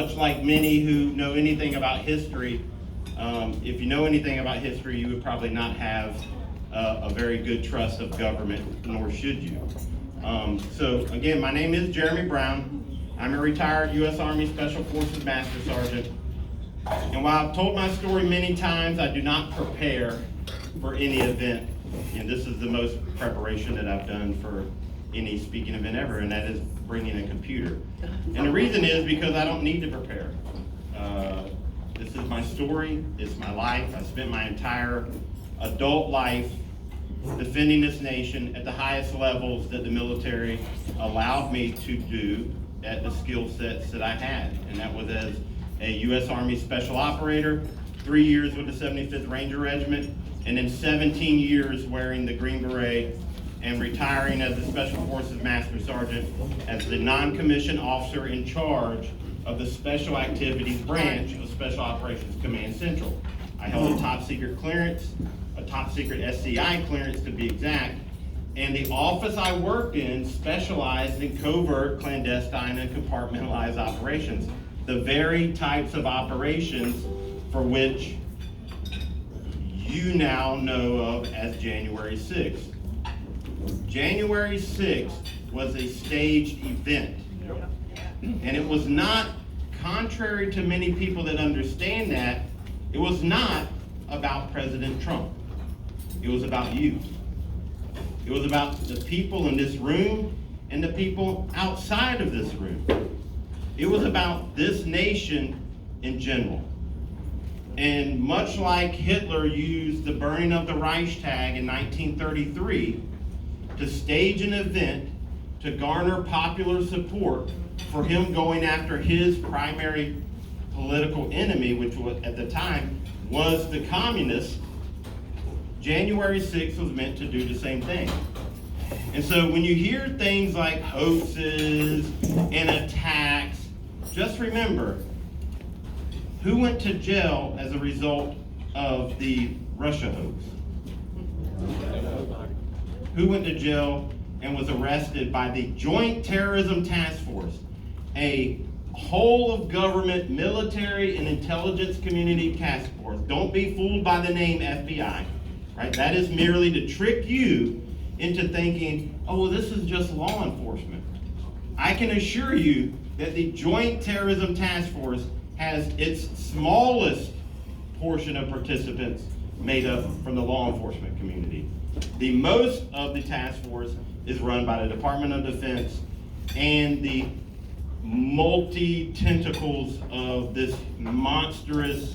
much like many who know anything about history, if you know anything about history, you would probably not have a very good trust of government, nor should you. So again, my name is Jeremy Brown. I'm a retired U.S. Army Special Forces Master Sergeant. And while I've told my story many times, I do not prepare for any event. And this is the most preparation that I've done for any speaking event ever, and that is bringing a computer. And the reason is because I don't need to prepare. This is my story, it's my life. I spent my entire adult life defending this nation at the highest levels that the military allowed me to do at the skill sets that I had. And that was as a U.S. Army Special Operator, 3 years with the 75th Ranger Regiment, and then 17 years wearing the Green Beret and retiring as a Special Forces Master Sergeant as the non-commissioned officer in charge of the Special Activities Branch of Special Operations Command Central. I held a top secret clearance, a top secret SCI clearance to be exact, and the office I worked in specialized in covert, clandestine, and compartmentalized operations, the very types of operations for which you now know of as January 6th. January 6th was a staged event, and it was not, contrary to many people that understand that, it was not about President Trump. It was about you. It was about the people in this room and the people outside of this room. It was about this nation in general. And much like Hitler used the burning of the Reichstag in 1933 to stage an event to garner popular support for him going after his primary political enemy, which was, at the time was the communists, January 6th was meant to do the same thing. And so when you hear things like hoaxes and attacks, just remember, who went to jail as a result of the Russia hoax? Who went to jail and was arrested by the Joint Terrorism Task Force, a whole of government military and intelligence community task force? Don't be fooled by the name FBI, right? That is merely to trick you into thinking, oh, well, this is just law enforcement. I can assure you that the Joint Terrorism Task Force has its smallest portion of participants made up from the law enforcement community. The most of the task force is run by the Department of Defense and the multi-tentacles of this monstrous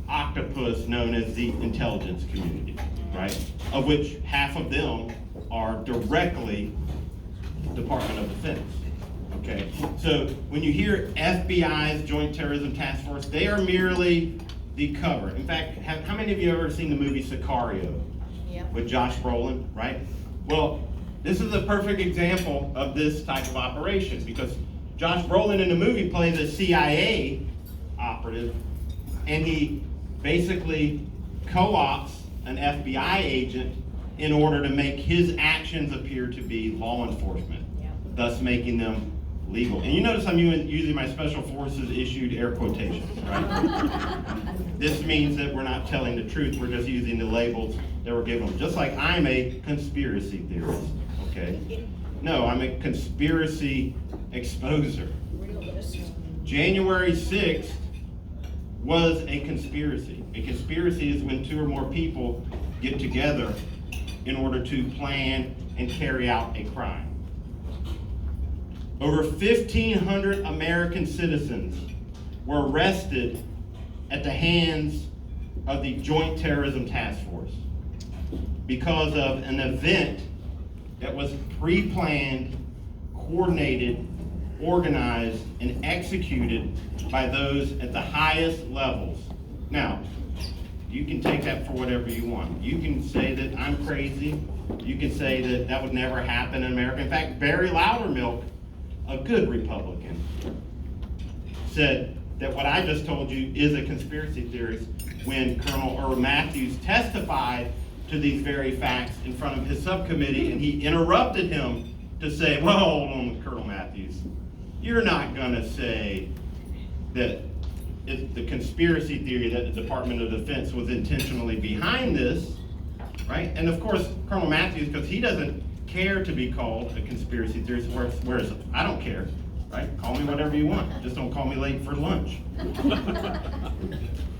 octopus known as the intelligence community, right? Of which half of them are directly Department of Defense. Okay, so when you hear FBI's Joint Terrorism Task Force, they are merely the cover. In fact, how many of you have ever seen the movie Sicario? Yep. With Josh Brolin, right? Well, this is a perfect example of this type of operation because Josh Brolin in the movie plays a CIA operative, and he basically co-opts an FBI agent in order to make his actions appear to be law enforcement, thus making them legal. And you notice I'm using my Special Forces issued air quotations, right? This means that we're not telling the truth, we're just using the labels that were given. Just like I'm a conspiracy theorist, okay? No, I'm a conspiracy exposer. January 6th was a conspiracy. A conspiracy is when two or more people get together in order to plan and carry out a crime. Over 1,500 American citizens were arrested at the hands of the Joint Terrorism Task Force because of an event that was pre-planned, coordinated, organized, and executed by those at the highest levels. Now, you can take that for whatever you want. You can say that I'm crazy. You can say that that would never happen in America. In fact, Barry Loudermilk, a good Republican, said that what I just told you is a conspiracy theorist when Colonel Earl Matthews testified to these very facts in front of his subcommittee, and he interrupted him to say, well, hold on, Colonel Matthews, you're not going to say that it's the conspiracy theory that the Department of Defense was intentionally behind this, right? And of course, Colonel Matthews, because he doesn't care to be called a conspiracy theorist, whereas I don't care, right? Call me whatever you want, just don't call me late for lunch.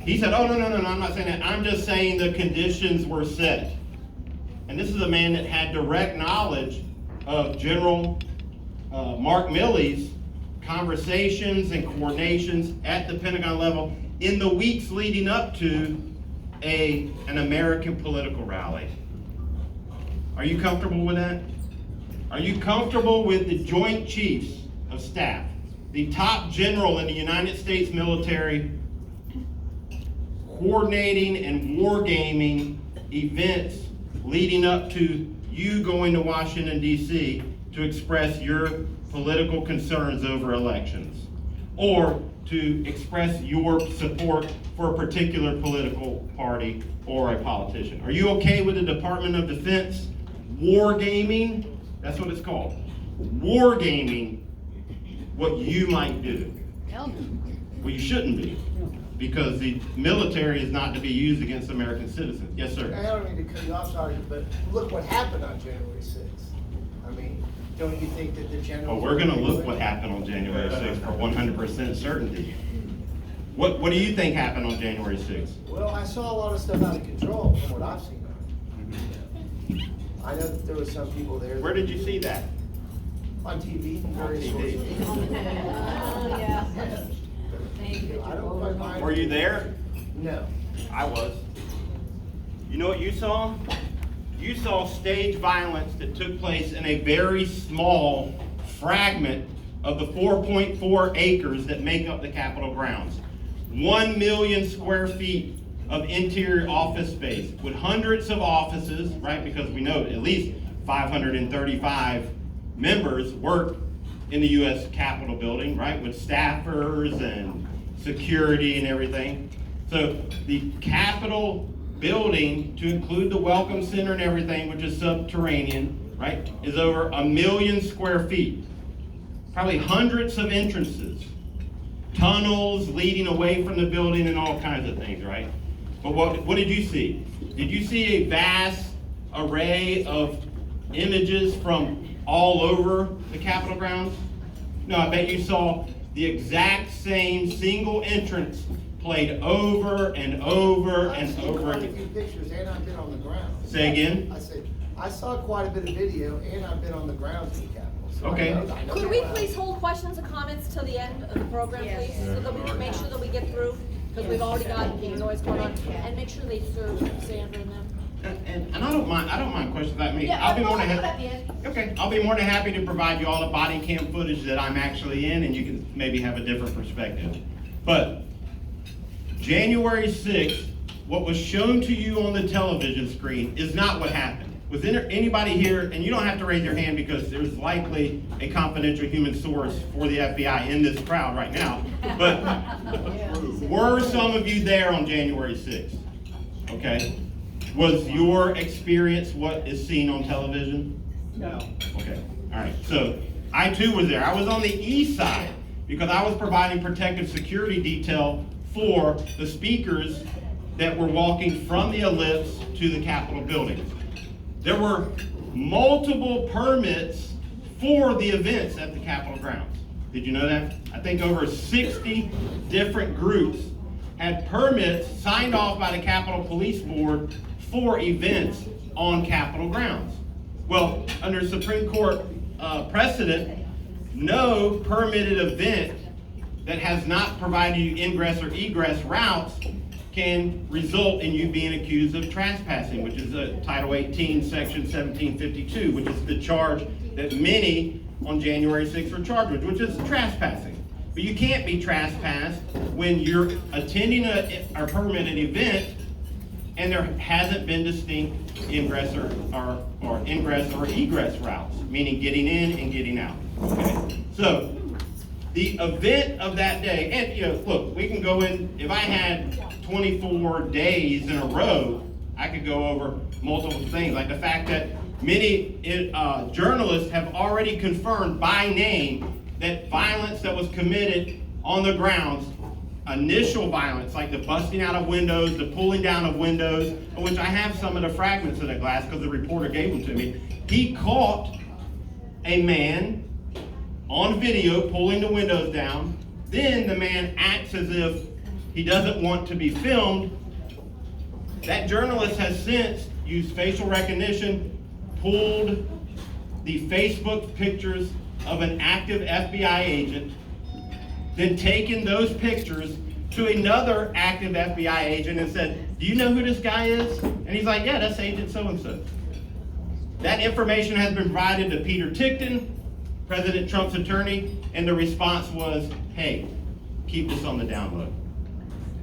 He said, oh, no, I'm not saying that. I'm just saying the conditions were set. And this is a man that had direct knowledge of General Mark Milley's conversations and coordinations at the Pentagon level in the weeks leading up to an American political rally. Are you comfortable with that? Are you comfortable with the Joint Chiefs of Staff, the top general in the United States military, coordinating and wargaming events leading up to you going to Washington, D.C. to express your political concerns over elections, or to express your support for a particular political party or a politician? Are you okay with the Department of Defense wargaming? That's what it's called. Wargaming what you might do. Well, you shouldn't be, because the military is not to be used against American citizens. Yes, sir. I don't mean to cut you off, sorry, but look what happened on January 6th. I mean, don't you think that the general... Oh, we're going to look what happened on January 6th for 100% certainty. What do you think happened on January 6th? Well, I saw a lot of stuff out of control from what I've seen. I know that there were some people there. Where did you see that? On TV, various TV. sources. Oh, yeah. I don't quite mind. Were you there? No. I was. You know what you saw? You saw stage violence that took place in a very small fragment of the 4.4 acres that make up the Capitol grounds. 1 million square feet of interior office space with hundreds of offices, right? Because we know at least 535 members work in the U.S. Capitol building, right? With staffers and security and everything. So the Capitol building, to include the Welcome Center and everything, which is subterranean, right, is over 1 million square feet. Probably hundreds of entrances, tunnels leading away from the building and all kinds of things, right? But what did you see? Did you see a vast array of images from all over the Capitol grounds? No, I bet you saw the exact same single entrance played over and over and over I've seen quite a again. few pictures and I've been on the ground. Say again? I said, I saw quite a bit of video and I've been on the ground in the Capitol. So Okay. I know Could we well. please hold questions and comments till the end of the program, Yes. please? So that we can make sure that we get through, because we've already got noise going on. And make sure they serve Sandra and them. And I don't mind questions about me. Yeah, I'll be we'll more than do it happy. at the end. Okay, I'll be more than happy to provide you all the body cam footage that I'm actually in, and you can maybe have a different perspective. But January 6th, what was shown to you on the television screen is not what happened. Was there anybody here, and you don't have to raise your hand because there's likely a confidential human source for the FBI in this crowd right now, but were some of you there on January 6th? Okay. Was your experience what is seen on television? No. Okay, all right. So I too was there. I was on the east side because I was providing protective security detail for the speakers that were walking from the ellipse to the Capitol building. There were multiple permits for the events at the Capitol grounds. Did you know that? I think over 60 different groups had permits signed off by the Capitol Police Board for events on Capitol grounds. Well, under Supreme Court precedent, no permitted event that has not provided you ingress or egress routes can result in you being accused of trespassing, which is Title 18, Section 1752, which is the charge that many on January 6th were charged with, which is trespassing. But you can't be trespassed when you're attending a permitted event and there hasn't been distinct ingress or ingress or egress routes, meaning getting in and getting out. Okay, so the event of that day, and look, we can go in. If I had 24 days in a row, I could go over multiple things, like the fact that many journalists have already confirmed by name that violence that was committed on the grounds, initial violence, like the busting out of windows, the pulling down of windows, which I have some of the fragments of that glass because the reporter gave them to me. He caught a man on video pulling the windows down. Then the man acts as if he doesn't want to be filmed. That journalist has since used facial recognition, pulled the Facebook pictures of an active FBI agent, then taken those pictures to another active FBI agent and said, do you know who this guy is? And he's like, yeah, that's Agent so-and-so. That information has been provided to Peter Tickton, President Trump's attorney, and the response was, hey, keep this on the down low.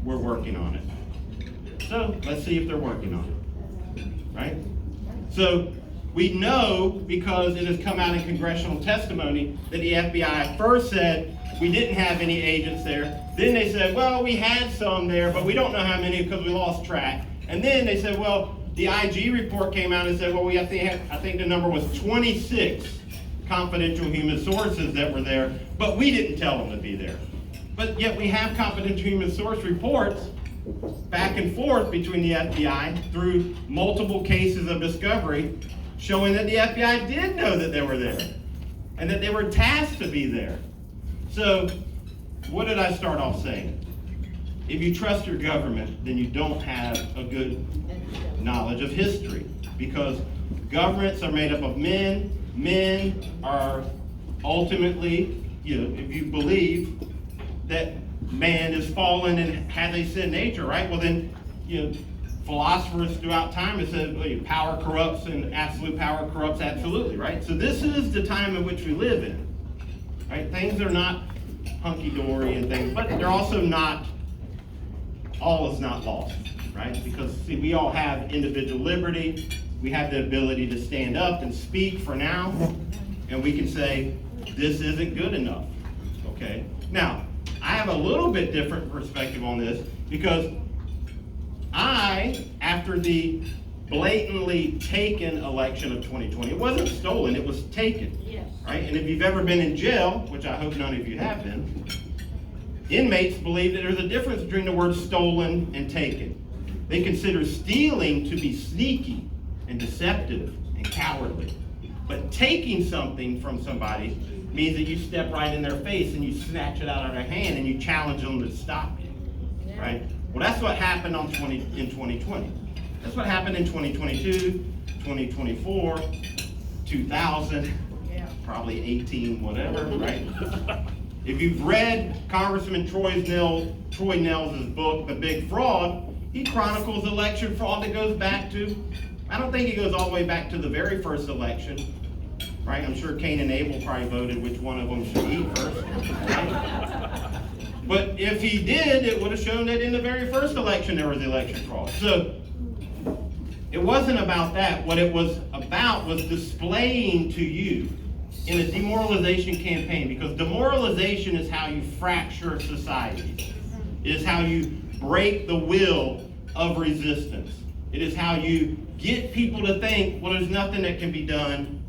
We're working on it. So let's see if they're working on it, right? So we know, because it has come out in congressional testimony, that the FBI first said we didn't have any agents there. Then they said, well, we had some there, but we don't know how many because we lost track. And then they said, well, the IG report came out and said, well, I think the number was 26 confidential human sources that were there, but we didn't tell them to be there. But yet we have confidential human source reports back and forth between the FBI through multiple cases of discovery showing that the FBI did know that they were there and that they were tasked to be there. So what did I start off saying? If you trust your government, then you don't have a good knowledge of history, because governments are made up of men. Men are ultimately, if you believe that man is fallen and has a sin nature, right? Well then, philosophers throughout time have said power corrupts and absolute power corrupts absolutely, right? So this is the time in which we live in, right? Things are not hunky-dory and things, but they're also not, all is not lost, right? Because see, we all have individual liberty. We have the ability to stand up and speak for now, and we can say, this isn't good enough, okay? Now, I have a little bit different perspective on this, because after the blatantly taken election of 2020, it wasn't stolen, it was taken, yes, right? And if you've ever been in jail, which I hope none of you have been, inmates believe that there's a difference between the word stolen and taken. They consider stealing to be sneaky and deceptive and cowardly. But taking something from somebody means that you step right in their face and you snatch it out of their hand and you challenge them to stop you, right? Well, that's what happened in 2020. That's what happened in 2022, 2024, 2000, probably 18, whatever, right? If you've read Congressman Troy Nels' book, The Big Fraud, he chronicles election fraud that goes back to, I don't think he goes all the way back to the very first election, right? I'm sure Cain and Abel probably voted which one of them should eat first, right? But if he did, it would have shown that in the very first election there was election fraud. So it wasn't about that. What it was about was displaying to you in a demoralization campaign, because demoralization is how you fracture society. It is how you break the will of resistance. It is how you get people to think, well, there's nothing that can be done.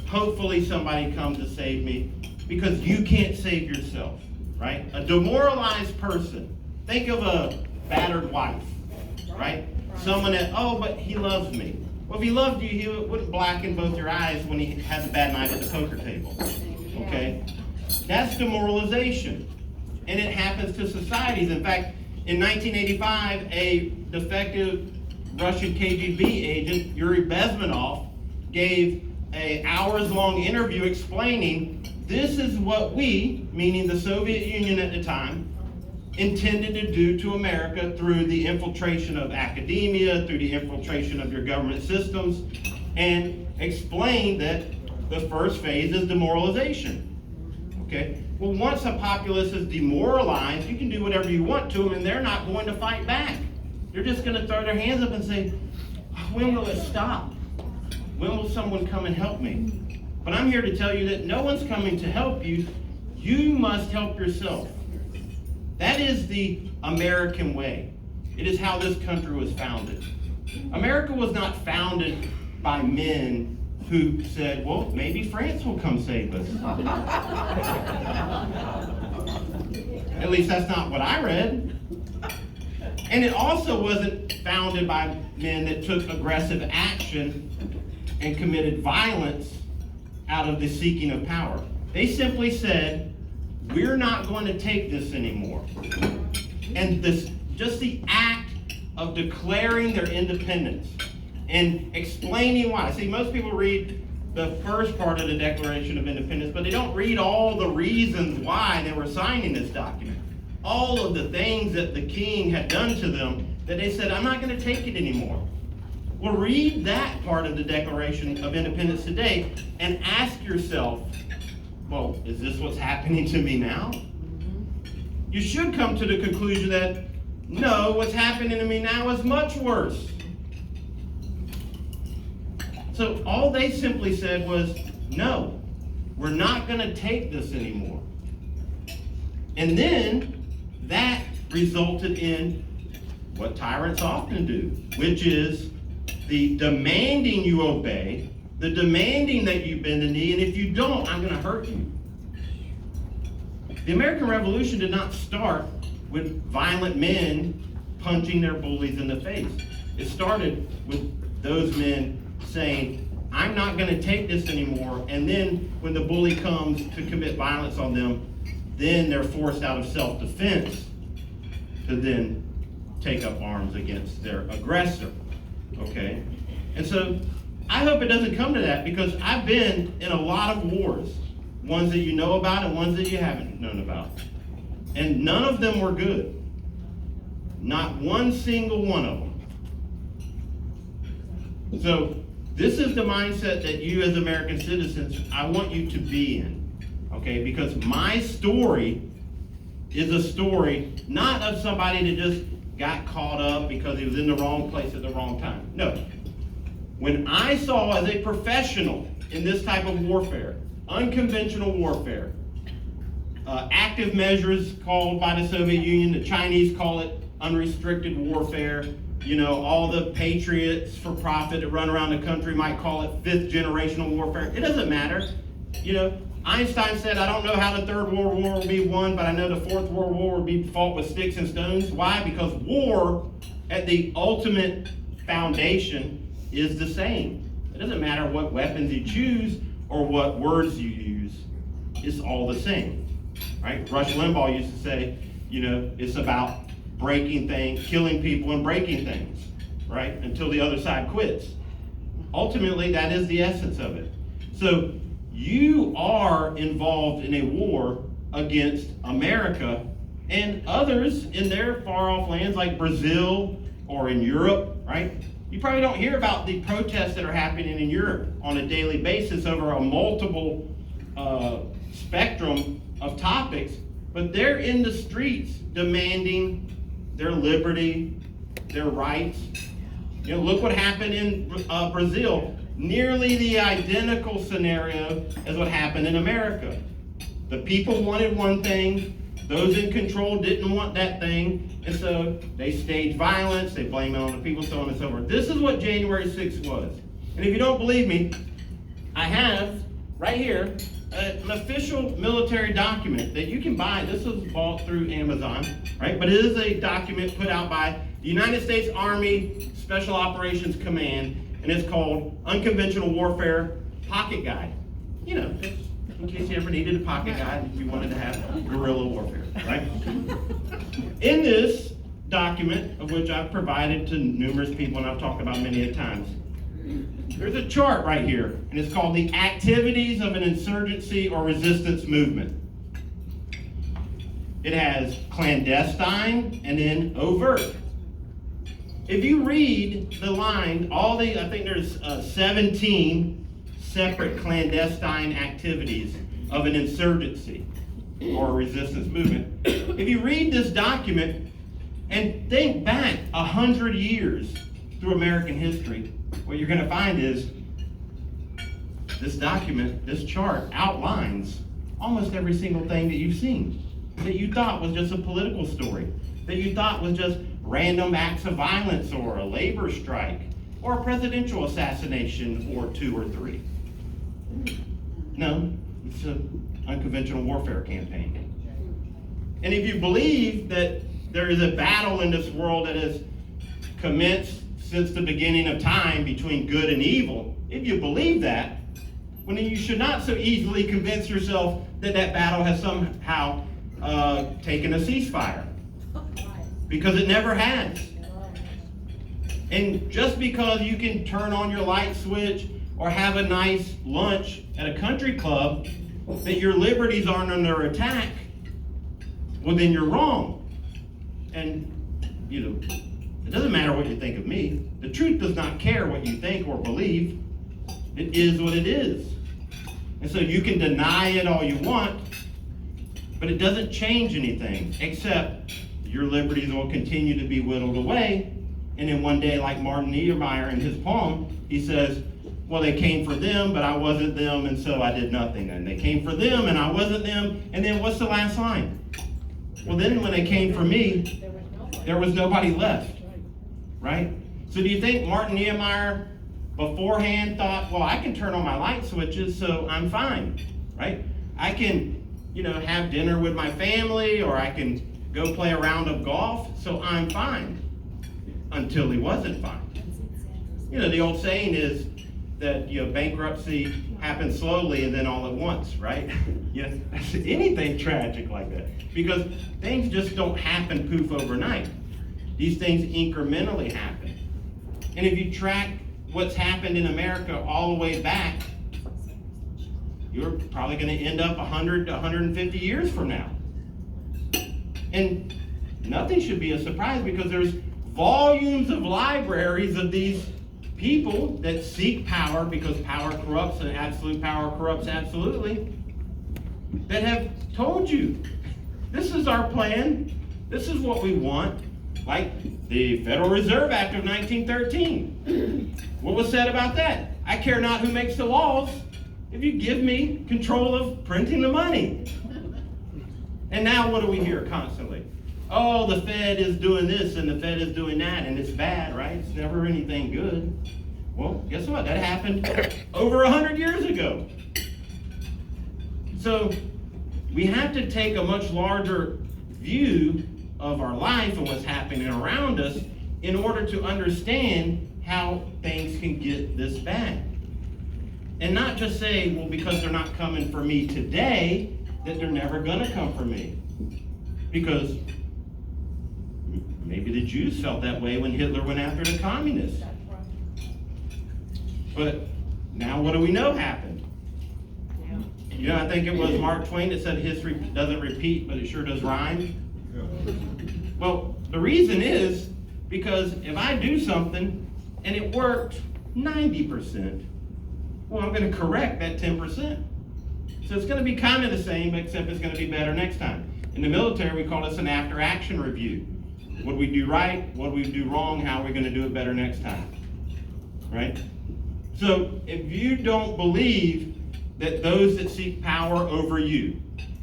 Hopefully somebody comes to save me, because you can't save yourself, right? A demoralized person, think of a battered wife, right? Someone that, oh, but he loves me. Well, if he loved you, he wouldn't blacken both your eyes when he has a bad night at the poker table, okay? That's demoralization, and it happens to societies. In fact, in 1985, a defective Russian KGB agent, Yuri Bezmenov, gave an hours-long interview explaining this is what we, meaning the Soviet Union at the time, intended to do to America through the infiltration of academia, through the infiltration of your government systems, and explained that the first phase is demoralization. Okay? Well, once a populace is demoralized, you can do whatever you want to them, and they're not going to fight back. They're just going to throw their hands up and say, when will it stop? When will someone come and help me? But I'm here to tell you that no one's coming to help you. You must help yourself. That is the American way. It is how this country was founded. America was not founded by men who said, well, maybe France will come save us. At least that's not what I read. And it also wasn't founded by men that took aggressive action and committed violence out of the seeking of power. They simply said, we're not going to take this anymore. And just the act of declaring their independence and explaining why. See, most people read the first part of the Declaration of Independence, but they don't read all the reasons why they were signing this document. All of the things that the king had done to them that they said, I'm not going to take it anymore. Well, read that part of the Declaration of Independence today and ask yourself, well, is this what's happening to me now? You should come to the conclusion that, no, what's happening to me now is much worse. So all they simply said was, no, we're not going to take this anymore. And then that resulted in what tyrants often do, which is the demanding you obey, the demanding that you bend the knee, and if you don't, I'm going to hurt you. The American Revolution did not start with violent men punching their bullies in the face. It started with those men saying, I'm not going to take this anymore, and then when the bully comes to commit violence on them, then they're forced out of self-defense to then take up arms against their aggressor, okay? And so I hope it doesn't come to that, because I've been in a lot of wars, ones that you know about and ones that you haven't known about. And none of them were good. Not one single one of them. So this is the mindset that you as American citizens, I want you to be in, okay? Because my story is a story not of somebody that just got caught up because he was in the wrong place at the wrong time. No. When I saw as a professional in this type of warfare, unconventional warfare, active measures called by the Soviet Union, the Chinese call it unrestricted warfare, you know, all the patriots for profit that run around the country might call it fifth generational warfare. It doesn't matter. You know, Einstein said, I don't know how the Third World War will be won, but I know the Fourth World War will be fought with sticks and stones. Why? Because war at the ultimate foundation is the same. It doesn't matter what weapons you choose or what words you use. It's all the same, right? Rush Limbaugh used to say, you know, it's about breaking things, killing people and breaking things, right? Until the other side quits. Ultimately, that is the essence of it. So you are involved in a war against America and others in their far-off lands like Brazil or in Europe, right? You probably don't hear about the protests that are happening in Europe on a daily basis over a multiple spectrum of topics, but they're in the streets demanding their liberty, their rights. You know, look what happened in Brazil. Nearly the identical scenario as what happened in America. The people wanted one thing, those in control didn't want that thing, and so they staged violence, they blame it on the people, so on and so forth. This is what January 6th was. And if you don't believe me, I have, right here, an official military document that you can buy. This was bought through Amazon, right? But it is a document put out by the United States Army Special Operations Command, and it's called Unconventional Warfare Pocket Guide. You know, just in case you ever needed a pocket guide if you wanted to have guerrilla warfare, right? In this document, of which I've provided to numerous people and I've talked about many a times, there's a chart right here, and it's called the activities of an insurgency or resistance movement. It has clandestine and then overt. If you read the line, I think there's 17 separate clandestine activities of an insurgency or a resistance movement. If you read this document and think back 100 years through American history, what you're going to find is this document, this chart outlines almost every single thing that you've seen, that you thought was just a political story, that you thought was just random acts of violence or a labor strike or a presidential assassination or 2 or 3. No, it's an unconventional warfare campaign. And if you believe that there is a battle in this world that has commenced since the beginning of time between good and evil, if you believe that, well, then you should not so easily convince yourself that that battle has somehow taken a ceasefire. Because it never has. And just because you can turn on your light switch or have a nice lunch at a country club, that your liberties aren't under attack, well, then you're wrong. And, it doesn't matter what you think of me. The truth does not care what you think or believe. It is what it is. And so you can deny it all you want, but it doesn't change anything, except your liberties will continue to be whittled away. And then one day, like Martin Niemeyer in his poem, he says, well, they came for them, but I wasn't them, and so I did nothing. And they came for them, and I wasn't them. And then what's the last line? Well, then when they came for me, there was nobody left, right? So do you think Martin Niemeyer beforehand thought, well, I can turn on my light switches, so I'm fine, right? I can, have dinner with my family, or I can go play a round of golf, so I'm fine. Until he wasn't fine. The old saying is that, bankruptcy happens slowly and then all at once, right? Anything tragic like that. Because things just don't happen poof overnight. These things incrementally happen. And if you track what's happened in America all the way back, you're probably going to end up 100 to 150 years from now. And nothing should be a surprise, because there's volumes of libraries of these people that seek power, because power corrupts and absolute power corrupts absolutely, that have told you, this is our plan, this is what we want. Like the Federal Reserve Act of 1913. What was said about that? I care not who makes the laws if you give me control of printing the money. And now what do we hear constantly? Oh, the Fed is doing this and the Fed is doing that, and it's bad, right? It's never anything good. Well, guess what? That happened over 100 years ago. So we have to take a much larger view of our life and what's happening around us in order to understand how things can get this bad. And not just say, well, because they're not coming for me today, that they're never gonna come for me. Because maybe the Jews felt that way when Hitler went after the communists. But now what do we know happened? I think it was Mark Twain that said history doesn't repeat, but it sure does rhyme. Well, the reason is because if I do something and it worked 90%, well, I'm going to correct that 10%. So it's going to be kind of the same, except it's going to be better next time. In the military, we call this an after-action review. What did we do right? What did we do wrong? How are we going to do it better next time? Right? So if you don't believe that those that seek power over you,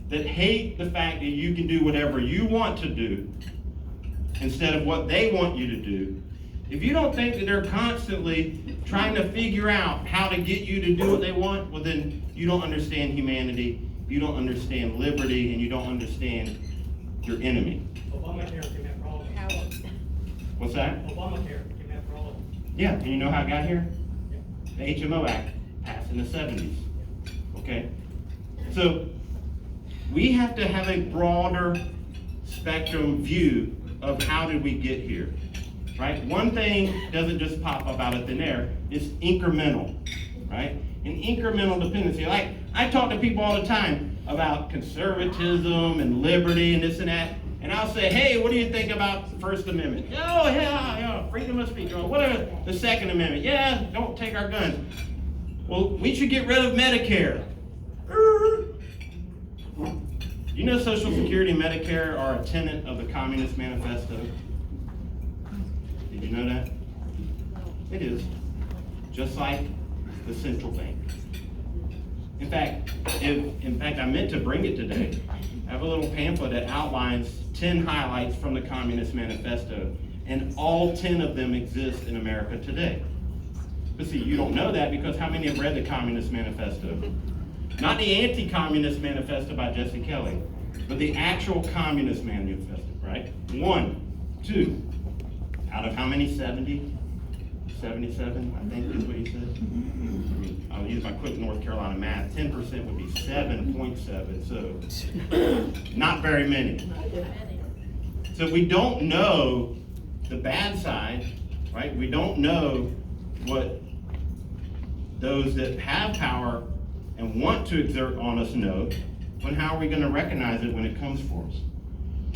that hate the fact that you can do whatever you want to do instead of what they want you to do, if you don't think that they're constantly trying to figure out how to get you to do what they want, well, then you don't understand humanity, you don't understand liberty, and you don't understand your enemy. Obamacare came after all of them. What's that? Obamacare came after all of them. Yeah, and you know how it got here? Yeah. The HMO Act passed in the 70s. Okay? So we have to have a broader spectrum view of how did we get here. Right? One thing doesn't just pop up out of thin air, it's incremental. Right? An incremental dependency. Like, I talk to people all the time about conservatism and liberty and this and that, and I'll say, hey, what do you think about the First Amendment? Oh, yeah, freedom of speech. Or whatever. The Second Amendment. Yeah, don't take our guns. Well, we should get rid of Medicare. You know Social Security and Medicare are a tenet of the Communist Manifesto? Did you know that? It is. Just like the central bank. In fact, I meant to bring it today. I have a little pamphlet that outlines 10 highlights from the Communist Manifesto, and all 10 of them exist in America today. But see, you don't know that because how many have read the Communist Manifesto? Not the Anti-Communist Manifesto by Jesse Kelly. but the actual Communist Manifesto, right? 1, 2, out of how many? 70? 77, I think is what you said. I'll use my quick North Carolina math. 10% would be 7.7, so not very many. So we don't know the bad side, right? We don't know what those that have power and want to exert on us know, and how are we going to recognize it when it comes for us?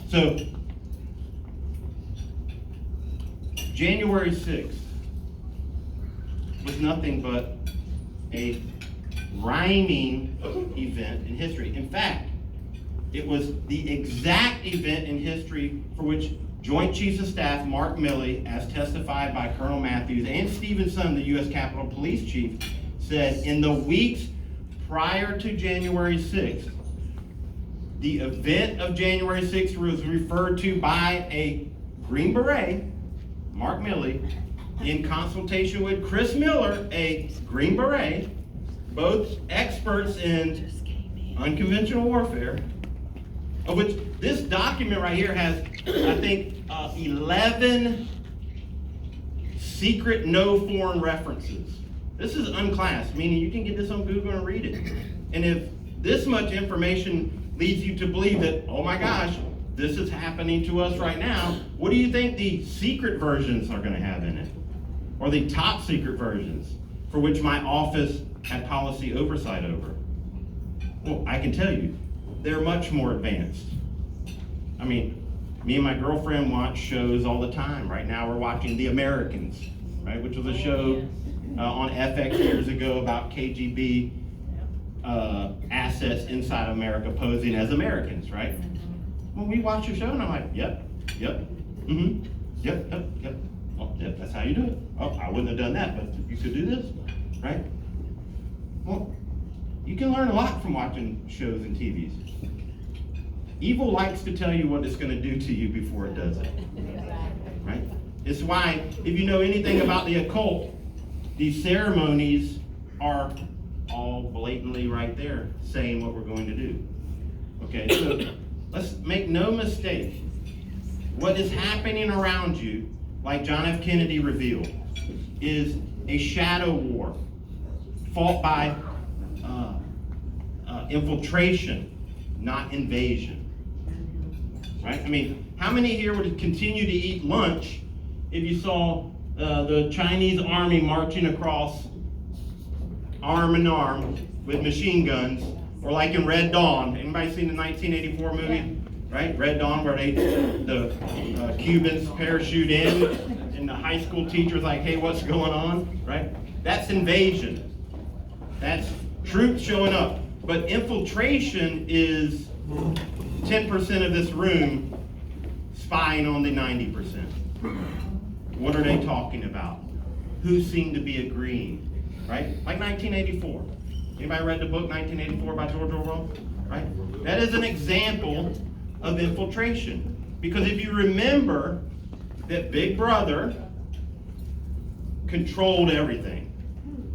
So, January 6th was nothing but a rhyming event in history. In fact, it was the exact event in history for which Joint Chiefs of Staff Mark Milley, as testified by Colonel Matthews, and Stephen Sund, the U.S. Capitol Police Chief, said in the weeks prior to January 6th, the event of January 6th was referred to by a Green Beret, Mark Milley, in consultation with Chris Miller, a Green Beret, both experts in unconventional warfare, of which this document right here has, I think, 11 secret no foreign references. This is unclassed, meaning you can get this on Google and read it. And if this much information leads you to believe that, oh my gosh, this is happening to us right now, what do you think the secret versions are going to have in it? Or the top secret versions, for which my office had policy oversight over? Well, I can tell you, they're much more advanced. I mean, me and my girlfriend watch shows all the time. Right now we're watching The Americans, right, which was a show on FX years ago about KGB assets inside America posing as Americans, right? Well, we watch the show and I'm like, yep, mm-hmm, yep. Oh, yep, that's how you do it. Oh, I wouldn't have done that, but you could do this, right? Well, you can learn a lot from watching shows and TVs. Evil likes to tell you what it's going to do to you before it does it, right? It's why, if you know anything about the occult, these ceremonies are all blatantly right there saying what we're going to do. Okay, so let's make no mistake. What is happening around you, like John F. Kennedy revealed, is a shadow war fought by infiltration, not invasion. Right? I mean, how many here would continue to eat lunch if you saw the Chinese army marching across arm in arm with machine guns, or like in Red Dawn? Anybody seen the 1984 movie? Right? Red Dawn, where the Cubans parachute in, and the high school teacher's like, hey, what's going on? Right? That's invasion. That's troops showing up. But infiltration is 10% of this room spying on the 90%. What are they talking about? Who seem to be agreeing? Right? Like 1984. Anybody read the book 1984 by George Orwell? Right? That is an example of infiltration. Because if you remember that Big Brother controlled everything,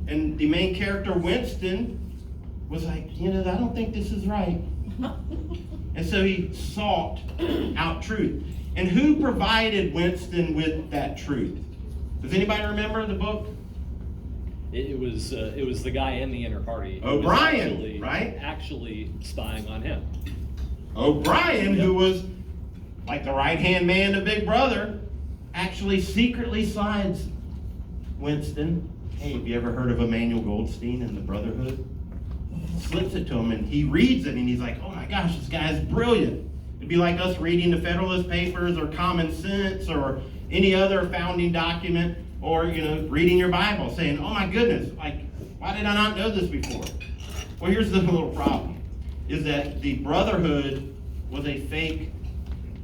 and the main character, Winston, was like, I don't think this is right. And so he sought out truth. And who provided Winston with that truth? Does anybody remember the book? It was the guy in the inner party. O'Brien, right? Actually spying on him. O'Brien, who was like the right-hand man of Big Brother, actually secretly slides Winston. Hey, have you ever heard of Emmanuel Goldstein and the Brotherhood? Slips it to him, and he reads it, and he's like, oh my gosh, this guy's brilliant. It'd be like us reading the Federalist Papers or Common Sense or any other founding document, or reading your Bible saying, oh my goodness, like, why did I not know this before? Well, here's the little problem, is that the Brotherhood was a fake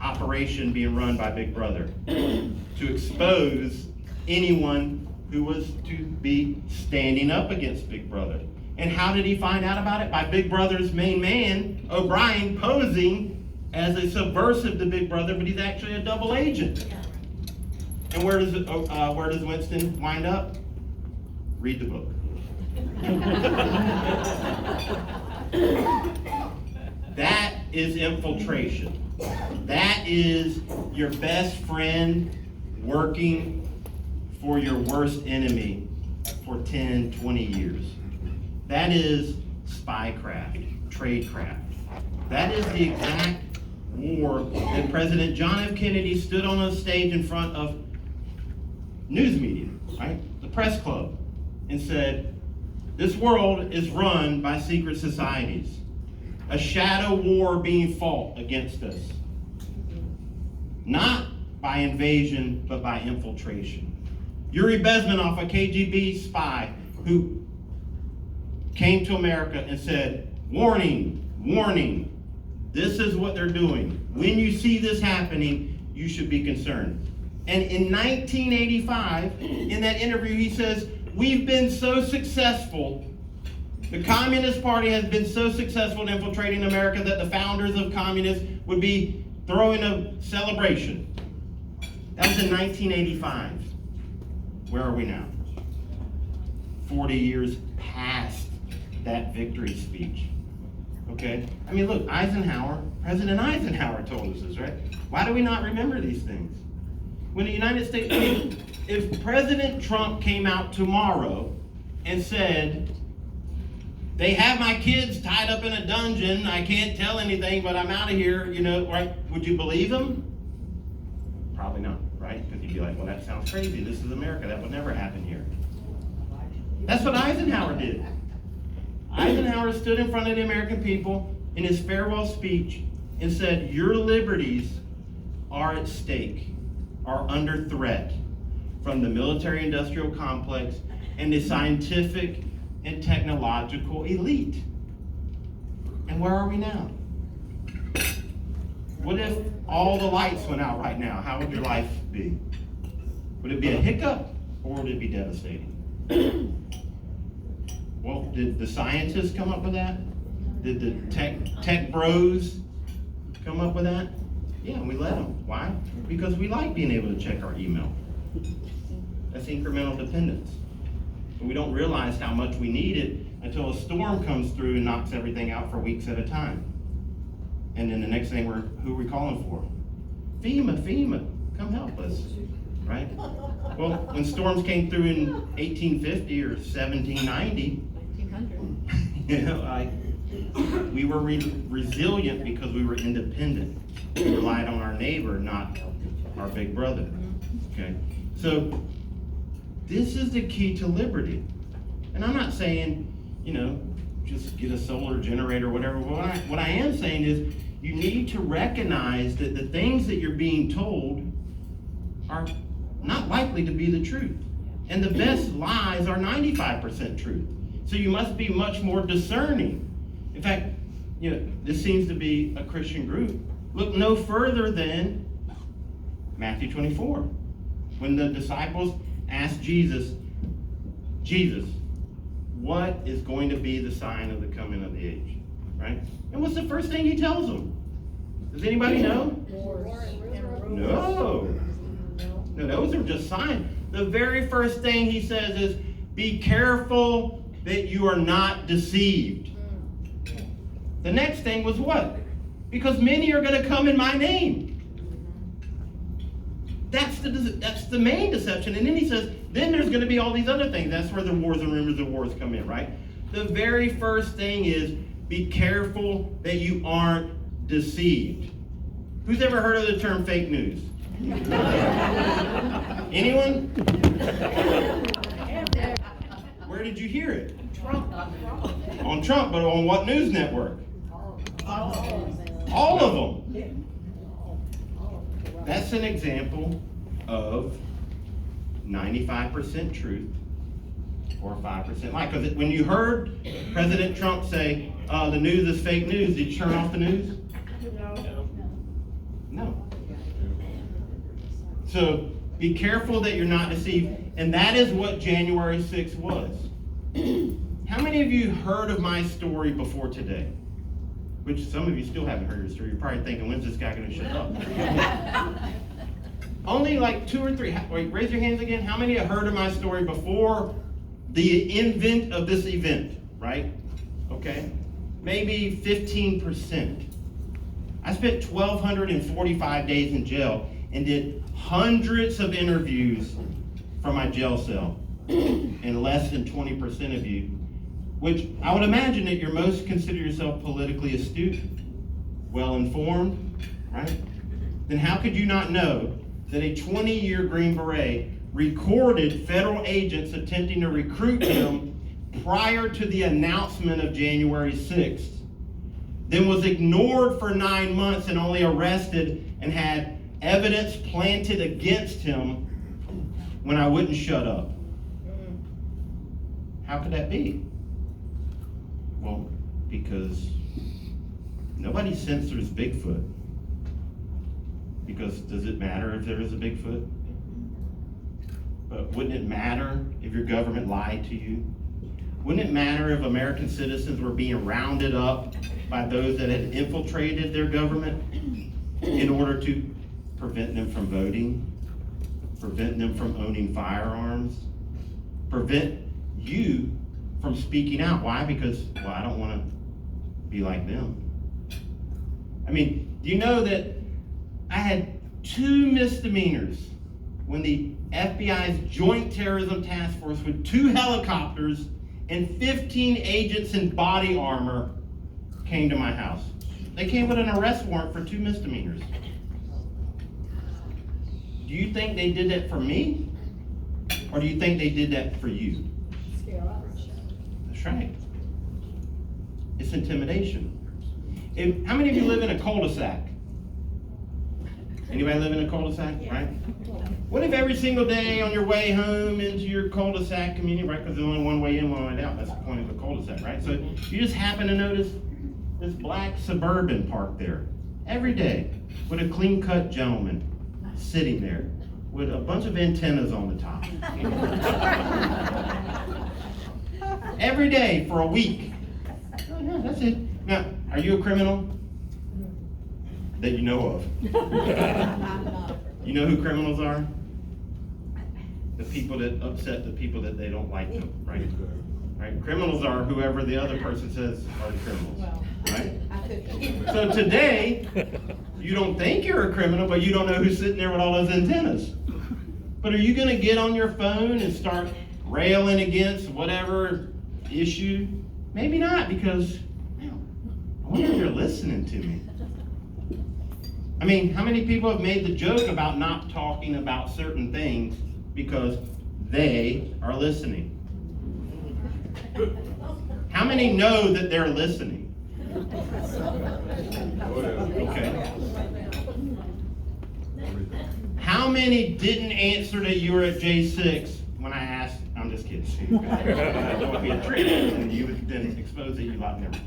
operation being run by Big Brother to expose anyone who was to be standing up against Big Brother. And how did he find out about it? By Big Brother's main man, O'Brien, posing as a subversive to Big Brother, but he's actually a double agent. And where does Winston wind up? Read the book. That is infiltration. That is your best friend working for your worst enemy for 10, 20 years. That is spycraft, tradecraft. That is the exact war that President John F. Kennedy stood on a stage in front of news media, right? The press club, and said, this world is run by secret societies. A shadow war being fought against us. Not by invasion, but by infiltration. Yuri Bezmenov, a KGB spy who came to America and said, warning, warning, this is what they're doing. When you see this happening, you should be concerned. And in 1985, in that interview, he says, we've been so successful, the Communist Party has been so successful in infiltrating America that the founders of communists would be throwing a celebration. That was in 1985. Where are we now? 40 years past that victory speech. Okay? I mean, look, President Eisenhower told us this, right? Why do we not remember these things? When the United States, if President Trump came out tomorrow and said, they have my kids tied up in a dungeon, I can't tell anything, but I'm out of here, right? Would you believe him? Probably not, right? Because you'd be like, well, that sounds crazy. This is America. That would never happen here. That's what Eisenhower did. Eisenhower stood in front of the American people in his farewell speech and said, your liberties are at stake, are under threat from the military-industrial complex and the scientific and technological elite. And where are we now? What if all the lights went out right now? How would your life be? Would it be a hiccup or would it be devastating? Well, did the scientists come up with that? Did the tech bros come up with that? Yeah, we let them. Why? Because we like being able to check our email. That's incremental dependence. But we don't realize how much we need it until a storm comes through and knocks everything out for weeks at a time. And then the next thing, who are we calling for? FEMA, come help us, right? Well, when storms came through in 1850 or 1790, we were resilient because we were independent. We relied on our neighbor, not our big brother, okay? So this is the key to liberty. And I'm not saying, just get a solar generator or whatever. What I am saying is you need to recognize that the things that you're being told are not likely to be the truth. And the best lies are 95% truth. So you must be much more discerning. In fact, this seems to be a Christian group. Look no further than Matthew 24. When the disciples asked Jesus, what is going to be the sign of the coming of the age? Right? And what's the first thing he tells them? Does anybody know? No. No, those are just signs. The very first thing he says is, be careful that you are not deceived. The next thing was what? Because many are going to come in my name. That's the main deception. And then he says, then there's going to be all these other things. That's where the wars and rumors of wars come in, right? The very first thing is, be careful that you aren't deceived. Who's ever heard of the term fake news? Anyone? Where did you hear it? On Trump, but on what news network? All of them. That's an example of 95% truth or 5% lie. Because when you heard President Trump say, the news is fake news, did you turn off the news? No. So be careful that you're not deceived. And that is what January 6th was. How many of you heard of my story before today? Which some of you still haven't heard your story. You're probably thinking, when's this guy going to shut up? Only like 2 or 3. Wait, raise your hands again. How many have heard of my story before the invent of this event, right? Okay. Maybe 15%. I spent 1,245 days in jail and did hundreds of interviews from my jail cell. And less than 20% of you, which I would imagine that you're most consider yourself politically astute, well-informed, right? Then how could you not know that a 20-year Green Beret recorded federal agents attempting to recruit him prior to the announcement of January 6th, then was ignored for 9 months and only arrested and had evidence planted against him when I wouldn't shut up? How could that be? Well, because nobody censors Bigfoot. Because does it matter if there is a Bigfoot? But wouldn't it matter if your government lied to you? Wouldn't it matter if American citizens were being rounded up by those that had infiltrated their government in order to prevent them from voting, prevent them from owning firearms, prevent you from speaking out? Why? Because, well, I don't want to be like them. I mean, do you know that I had 2 misdemeanors when the FBI's Joint Terrorism Task Force with 2 helicopters and 15 agents in body armor came to my house? They came with an arrest warrant for 2 misdemeanors. Do you think they did that for me? Or do you think they did that for you? That's right. It's intimidation. How many of you live in a cul-de-sac? Anybody live in a cul-de-sac, right? What if every single day on your way home into your cul-de-sac community, right? Because there's only one way in, one way out. That's the point of a cul-de-sac, right? So you just happen to notice this black Suburban parked there every day with a clean-cut gentleman sitting there with a bunch of antennas on the top. Every day for a week. Oh, yeah, that's it. Now, are you a criminal? That you know of. You know who criminals are? The people that upset the people that they don't like them, right? Right? Criminals are whoever the other person says are the criminals, right? So today, you don't think you're a criminal, but you don't know who's sitting there with all those antennas. But are you going to get on your phone and start railing against whatever issue? Maybe not, because I wonder if you're listening to me. I mean, how many people have made the joke about not talking about certain things because they are listening? How many know that they're listening? Okay. How many didn't answer that you were at J6 when I asked? I'm just kidding. I don't want to be a trick, and you would then expose that you lied never.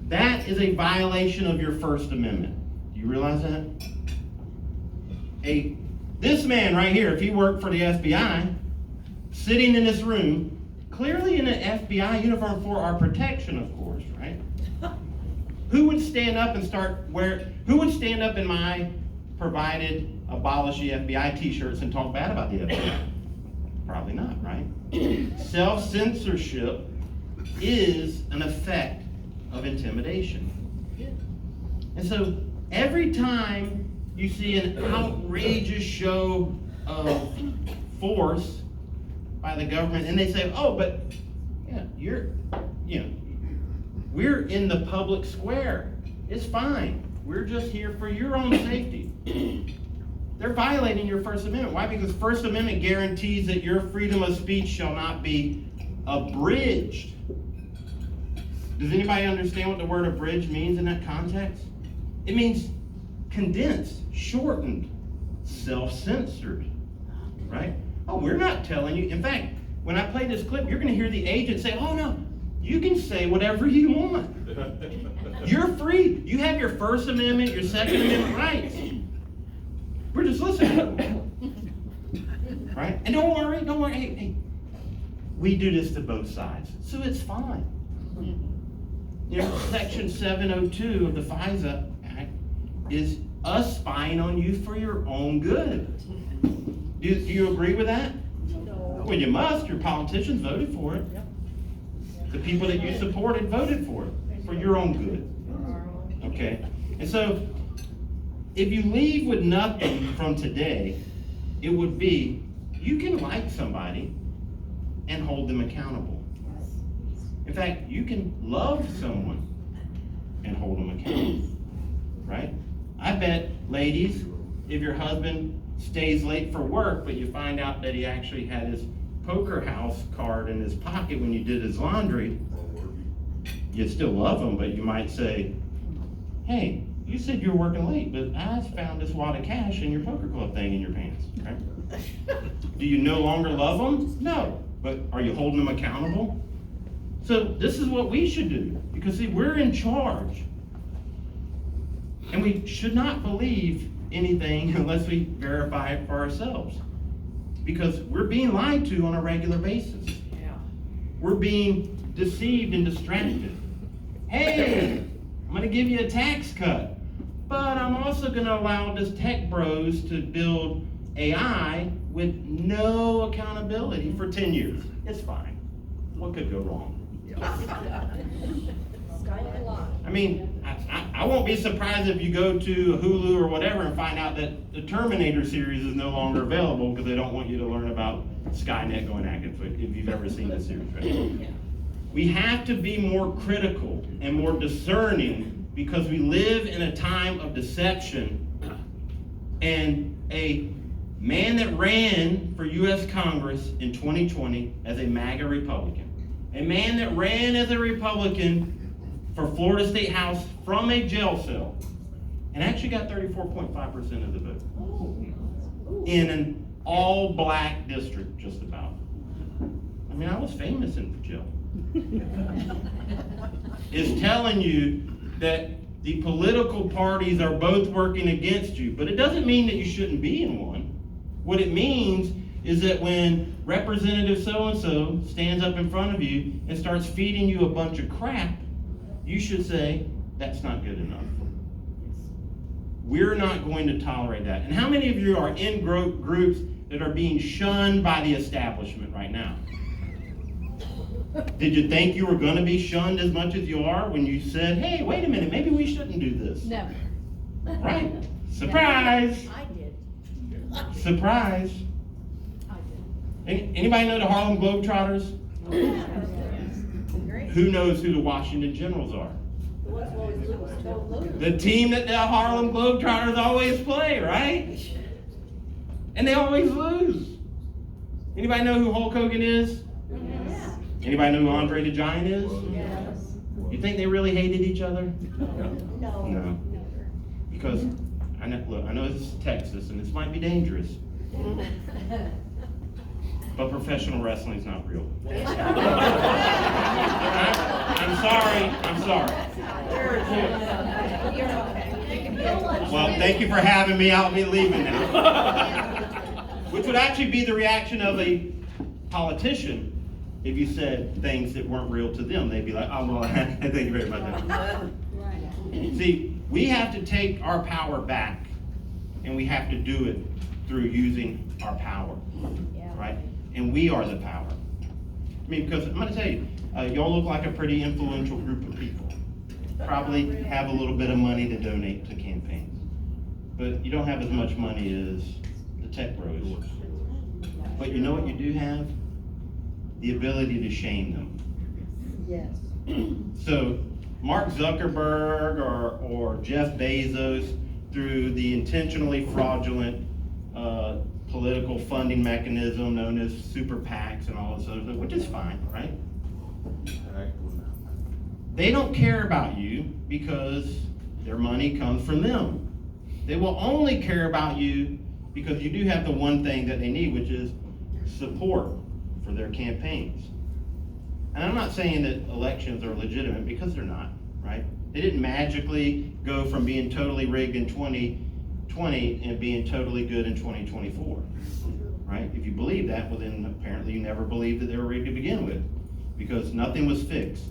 That is a violation of your First Amendment. Do you realize that? This man right here, if he worked for the FBI, sitting in this room, clearly in an FBI uniform for our protection, of course, right? Who would stand up and who would stand up in my provided abolish the FBI t-shirts and talk bad about the FBI? Probably not, right? Self-censorship is an effect of intimidation. And so every time you see an outrageous show of force by the government, and they say, oh, but yeah, we're in the public square. It's fine. We're just here for your own safety. They're violating your First Amendment. Why? Because First Amendment guarantees that your freedom of speech shall not be abridged. Does anybody understand what the word abridged means in that context? It means condensed, shortened, self-censored, right? Oh, we're not telling you. In fact, when I play this clip, you're going to hear the agent say, oh, no, you can say whatever you want. You're free. You have your First Amendment, your Second Amendment rights. We're just listening. Right? And don't worry. Hey, we do this to both sides, so it's fine. You know, Section 702 of the FISA Act is us spying on you for your own good. Do you agree with that? No. Well, you must. Your politicians voted for it. The people that you supported voted for it, for your own good. Okay? And so, if you leave with nothing from today, it would be, you can like somebody and hold them accountable. In fact, you can love someone and hold them accountable, right? I bet, ladies, if your husband stays late for work, but you find out that he actually had his poker house card in his pocket when you did his laundry, you'd still love him, but you might say, hey, you said you were working late, but I found this wad of cash in your poker club thing in your pants, right? Do you no longer love him? No. But are you holding him accountable? So this is what we should do, because see, we're in charge. And we should not believe anything unless we verify it for ourselves. Because we're being lied to on a regular basis. We're being deceived and distracted. Hey, I'm gonna give you a tax cut, but I'm also gonna allow this tech bros to build AI with no accountability for 10 years. It's fine. What could go wrong? I mean, I won't be surprised if you go to Hulu or whatever and find out that the Terminator series is no longer available because they don't want you to learn about Skynet going active, if you've ever seen this series, right? We have to be more critical and more discerning because we live in a time of deception. And a man that ran for U.S. Congress in 2020 as a MAGA Republican, a man that ran as a Republican for Florida State House from a jail cell, and actually got 34.5% of the vote in an all-black district, just about. I mean, I was famous in jail. Is telling you that the political parties are both working against you, but it doesn't mean that you shouldn't be in one. What it means is that when Representative so-and-so stands up in front of you and starts feeding you a bunch of crap, you should say, that's not good enough. We're not going to tolerate that. And how many of you are in groups that are being shunned by the establishment right now? Did you think you were going to be shunned as much as you are when you said, hey, wait a minute, maybe we shouldn't do this? No. Right? Surprise! I did. Surprise! I did. Anybody know the Harlem Globetrotters? Great. Who knows who the Washington Generals are? The ones who always lose, don't lose. The team that the Harlem Globetrotters always play, right? And they always lose. Anybody know who Hulk Hogan is? Yes. Anybody know who Andre the Giant is? Yes. You think they really hated each other? No. No. Because, I know this is Texas and this might be dangerous, but professional wrestling is not real. I'm sorry. You're okay. Well, thank you for having me. I'll be leaving now. Which would actually be the reaction of a politician if you said things that weren't real to them. They'd be like, oh, well, thank you very much. See, we have to take our power back, and we have to do it through using our power, right? And we are the power. I mean, because I'm going to tell you, y'all look like a pretty influential group of people. Probably have a little bit of money to donate to campaigns, but you don't have as much money as the tech bros. But you know what you do have? The ability to shame them. Yes. So Mark Zuckerberg or Jeff Bezos, through the intentionally fraudulent political funding mechanism known as super PACs and all this other stuff, which is fine, right? They don't care about you because their money comes from them. They will only care about you because you do have the one thing that they need, which is support for their campaigns. And I'm not saying that elections are legitimate, because they're not, right? They didn't magically go from being totally rigged in 2020 and being totally good in 2024, right? If you believe that, well then apparently you never believed that they were rigged to begin with, because nothing was fixed.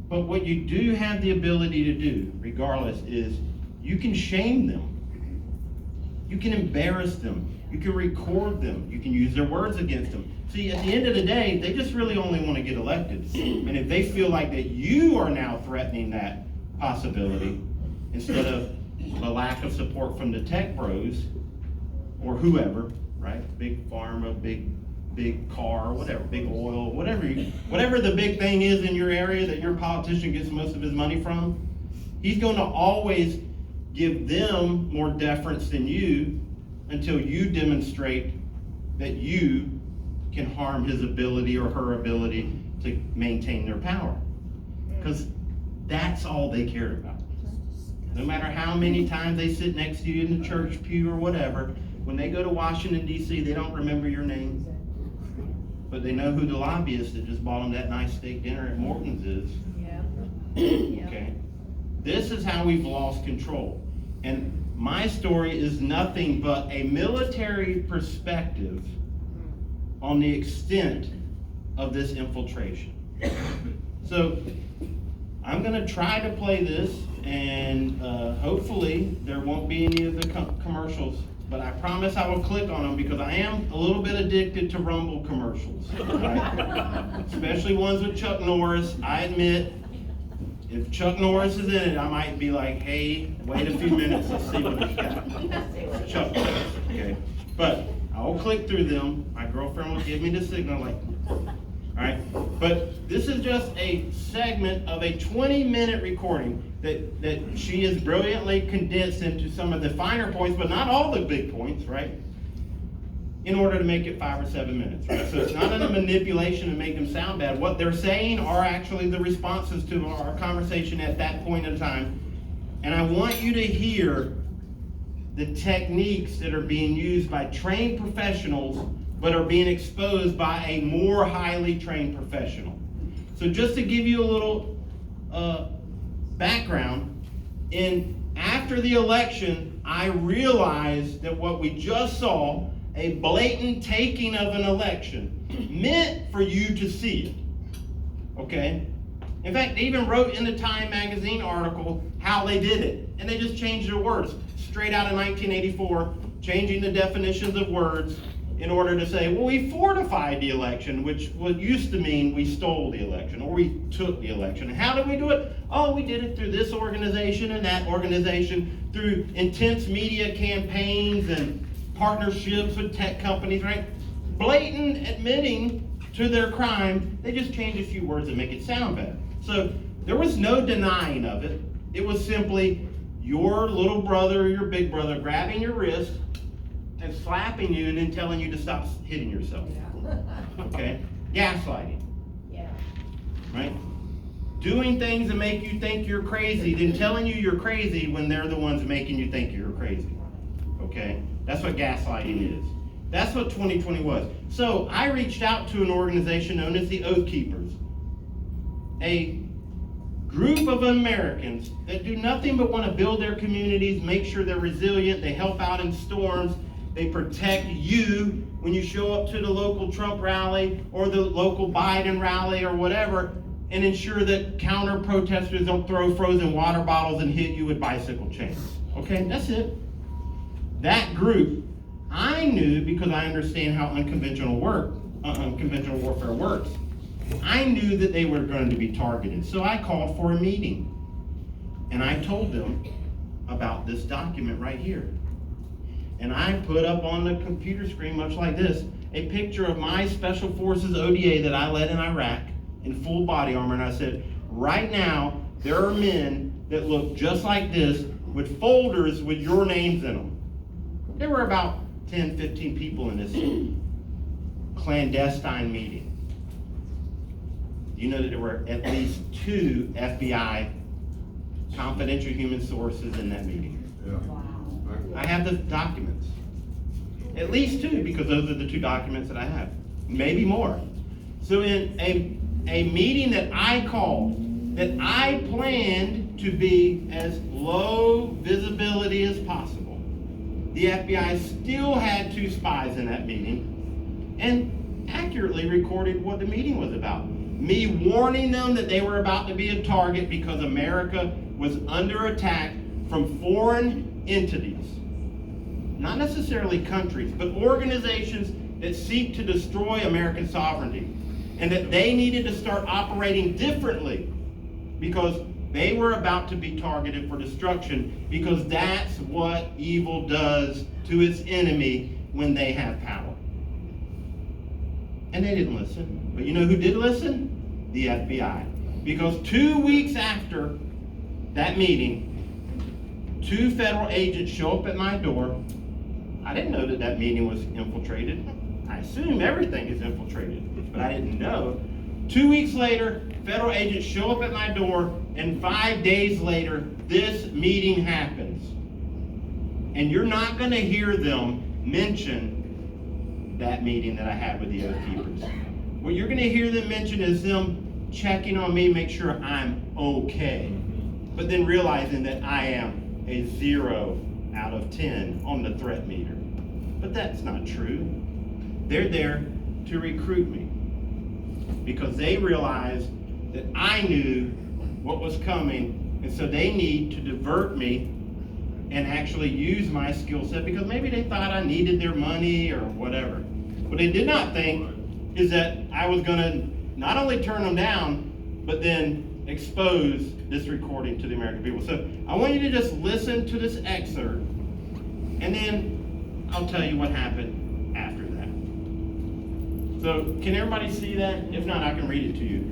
But what you do have the ability to do, regardless, is you can shame them. You can embarrass them. You can record them. You can use their words against them. See, at the end of the day, they just really only want to get elected. And if they feel like that you are now threatening that possibility instead of the lack of support from the tech bros or whoever, right? Big pharma, big car, whatever, big oil, whatever the big thing is in your area that your politician gets most of his money from, he's going to always give them more deference than you until you demonstrate that you can harm his ability or her ability to maintain their power. Because that's all they cared about. No matter how many times they sit next to you in the church pew or whatever, when they go to Washington, D.C., they don't remember your name. But they know who the lobbyist that just bought them that nice steak dinner at Morton's is. Yeah. Okay? This is how we've lost control. And my story is nothing but a military perspective on the extent of this infiltration. So I'm going to try to play this, and hopefully there won't be any of the commercials, but I promise I will click on them because I am a little bit addicted to Rumble commercials, right? Especially ones with Chuck Norris. I admit, if Chuck Norris is in it, I might be like, hey, wait a few minutes, let's see what he's got. Chuck Norris, okay. But I'll click through them. My girlfriend will give me the signal, like, all right. But this is just a segment of a 20-minute recording that she has brilliantly condensed into some of the finer points, but not all the big points, right? In order to make it 5 or 7 minutes, right? So it's not a manipulation to make them sound bad. What they're saying are actually the responses to our conversation at that point in time. And I want you to hear the techniques that are being used by trained professionals, but are being exposed by a more highly trained professional. So just to give you a little background, after the election, I realized that what we just saw, a blatant taking of an election, meant for you to see it, okay? In fact, they even wrote in the Time magazine article how they did it, and they just changed their words. Straight out of 1984, changing the definitions of words in order to say, well, we fortified the election, which used to mean we stole the election, or we took the election. And how did we do it? Oh, we did it through this organization and that organization, through intense media campaigns and partnerships with tech companies, right? Blatant admitting to their crime, they just changed a few words to make it sound better. So there was no denying of it. It was simply your little brother or your big brother grabbing your wrist and slapping you and then telling you to stop hitting yourself. Okay? Gaslighting. Yeah. Right? Doing things that make you think you're crazy, then telling you you're crazy when they're the ones making you think you're crazy. Okay? That's what gaslighting is. That's what 2020 was. So I reached out to an organization known as the Oath Keepers, a group of Americans that do nothing but want to build their communities, make sure they're resilient, they help out in storms, they protect you when you show up to the local Trump rally or the local Biden rally or whatever, and ensure that counter protesters don't throw frozen water bottles and hit you with bicycle chains. Okay, that's it. That group, I knew, because I understand how unconventional warfare works, I knew that they were going to be targeted. So I called for a meeting. And I told them about this document right here. And I put up on the computer screen, much like this, a picture of my Special Forces ODA that I led in Iraq in full body armor. And I said, right now, there are men that look just like this with folders with your names in them. There were about 10, 15 people in this clandestine meeting. You know that there were at least 2 FBI confidential human sources in that meeting. Yeah. I have the documents. At least 2, because those are the 2 documents that I have. Maybe more. So in a meeting that I called, that I planned to be as low visibility as possible, the FBI still had 2 spies in that meeting and accurately recorded what the meeting was about. Me warning them that they were about to be a target because America was under attack from foreign entities. Not necessarily countries, but organizations that seek to destroy American sovereignty. And that they needed to start operating differently because They were about to be targeted for destruction because that's what evil does to its enemy when they have power. And they didn't listen. But you know who did listen? The FBI. Because 2 weeks after that meeting, 2 federal agents show up at my door. I didn't know that that meeting was infiltrated. I assume everything is infiltrated, but I didn't know. 2 weeks later, federal agents show up at my door, and 5 days later, this meeting happens. And you're not going to hear them mention that meeting that I had with the Oath Keepers. What you're going to hear them mention is them checking on me, make sure I'm okay. But then realizing that I am a 0 out of 10 on the threat meter. But that's not true. They're there to recruit me because they realized that I knew what was coming, and so they need to divert me and actually use my skill set because maybe they thought I needed their money or whatever. What they did not think is that I was going to not only turn them down, but then expose this recording to the American people. So I want you to just listen to this excerpt, and then I'll tell you what happened after that. So can everybody see that? If not, I can read it to you.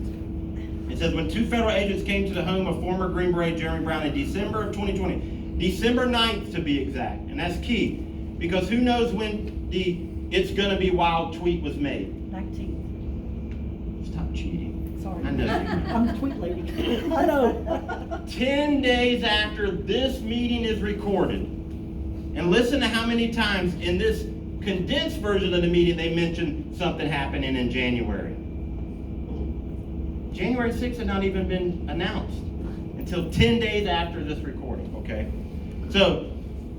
It says, when 2 federal agents came to the home of former Green Beret Jeremy Brown in December of 2020, December 9th to be exact, and that's key, because who knows when the "it's gonna be wild" tweet was made? 19. Stop cheating. Sorry. I know you. I'm the tweet lady. I know. 10 days after this meeting is recorded, and listen to how many times in this condensed version of the meeting they mentioned something happening in January. January 6th had not even been announced until 10 days after this recording, okay? So,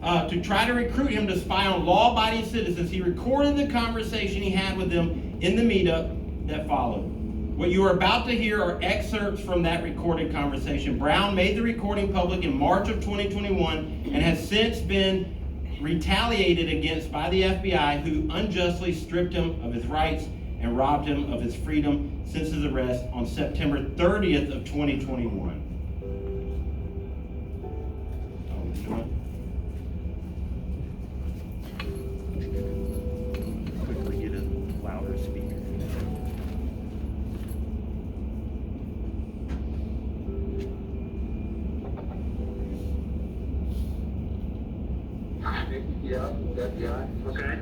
to try to recruit him to spy on law-abiding citizens, he recorded the conversation he had with them in the meetup that followed. What you are about to hear are excerpts from that recorded conversation. Brown made the recording public in March of 2021 and has since been retaliated against by the FBI, who unjustly stripped him of his rights and robbed him of his freedom since his arrest on September 30th of 2021. Oh, you know what? Quickly get a louder speaker. Yeah, FBI. Okay.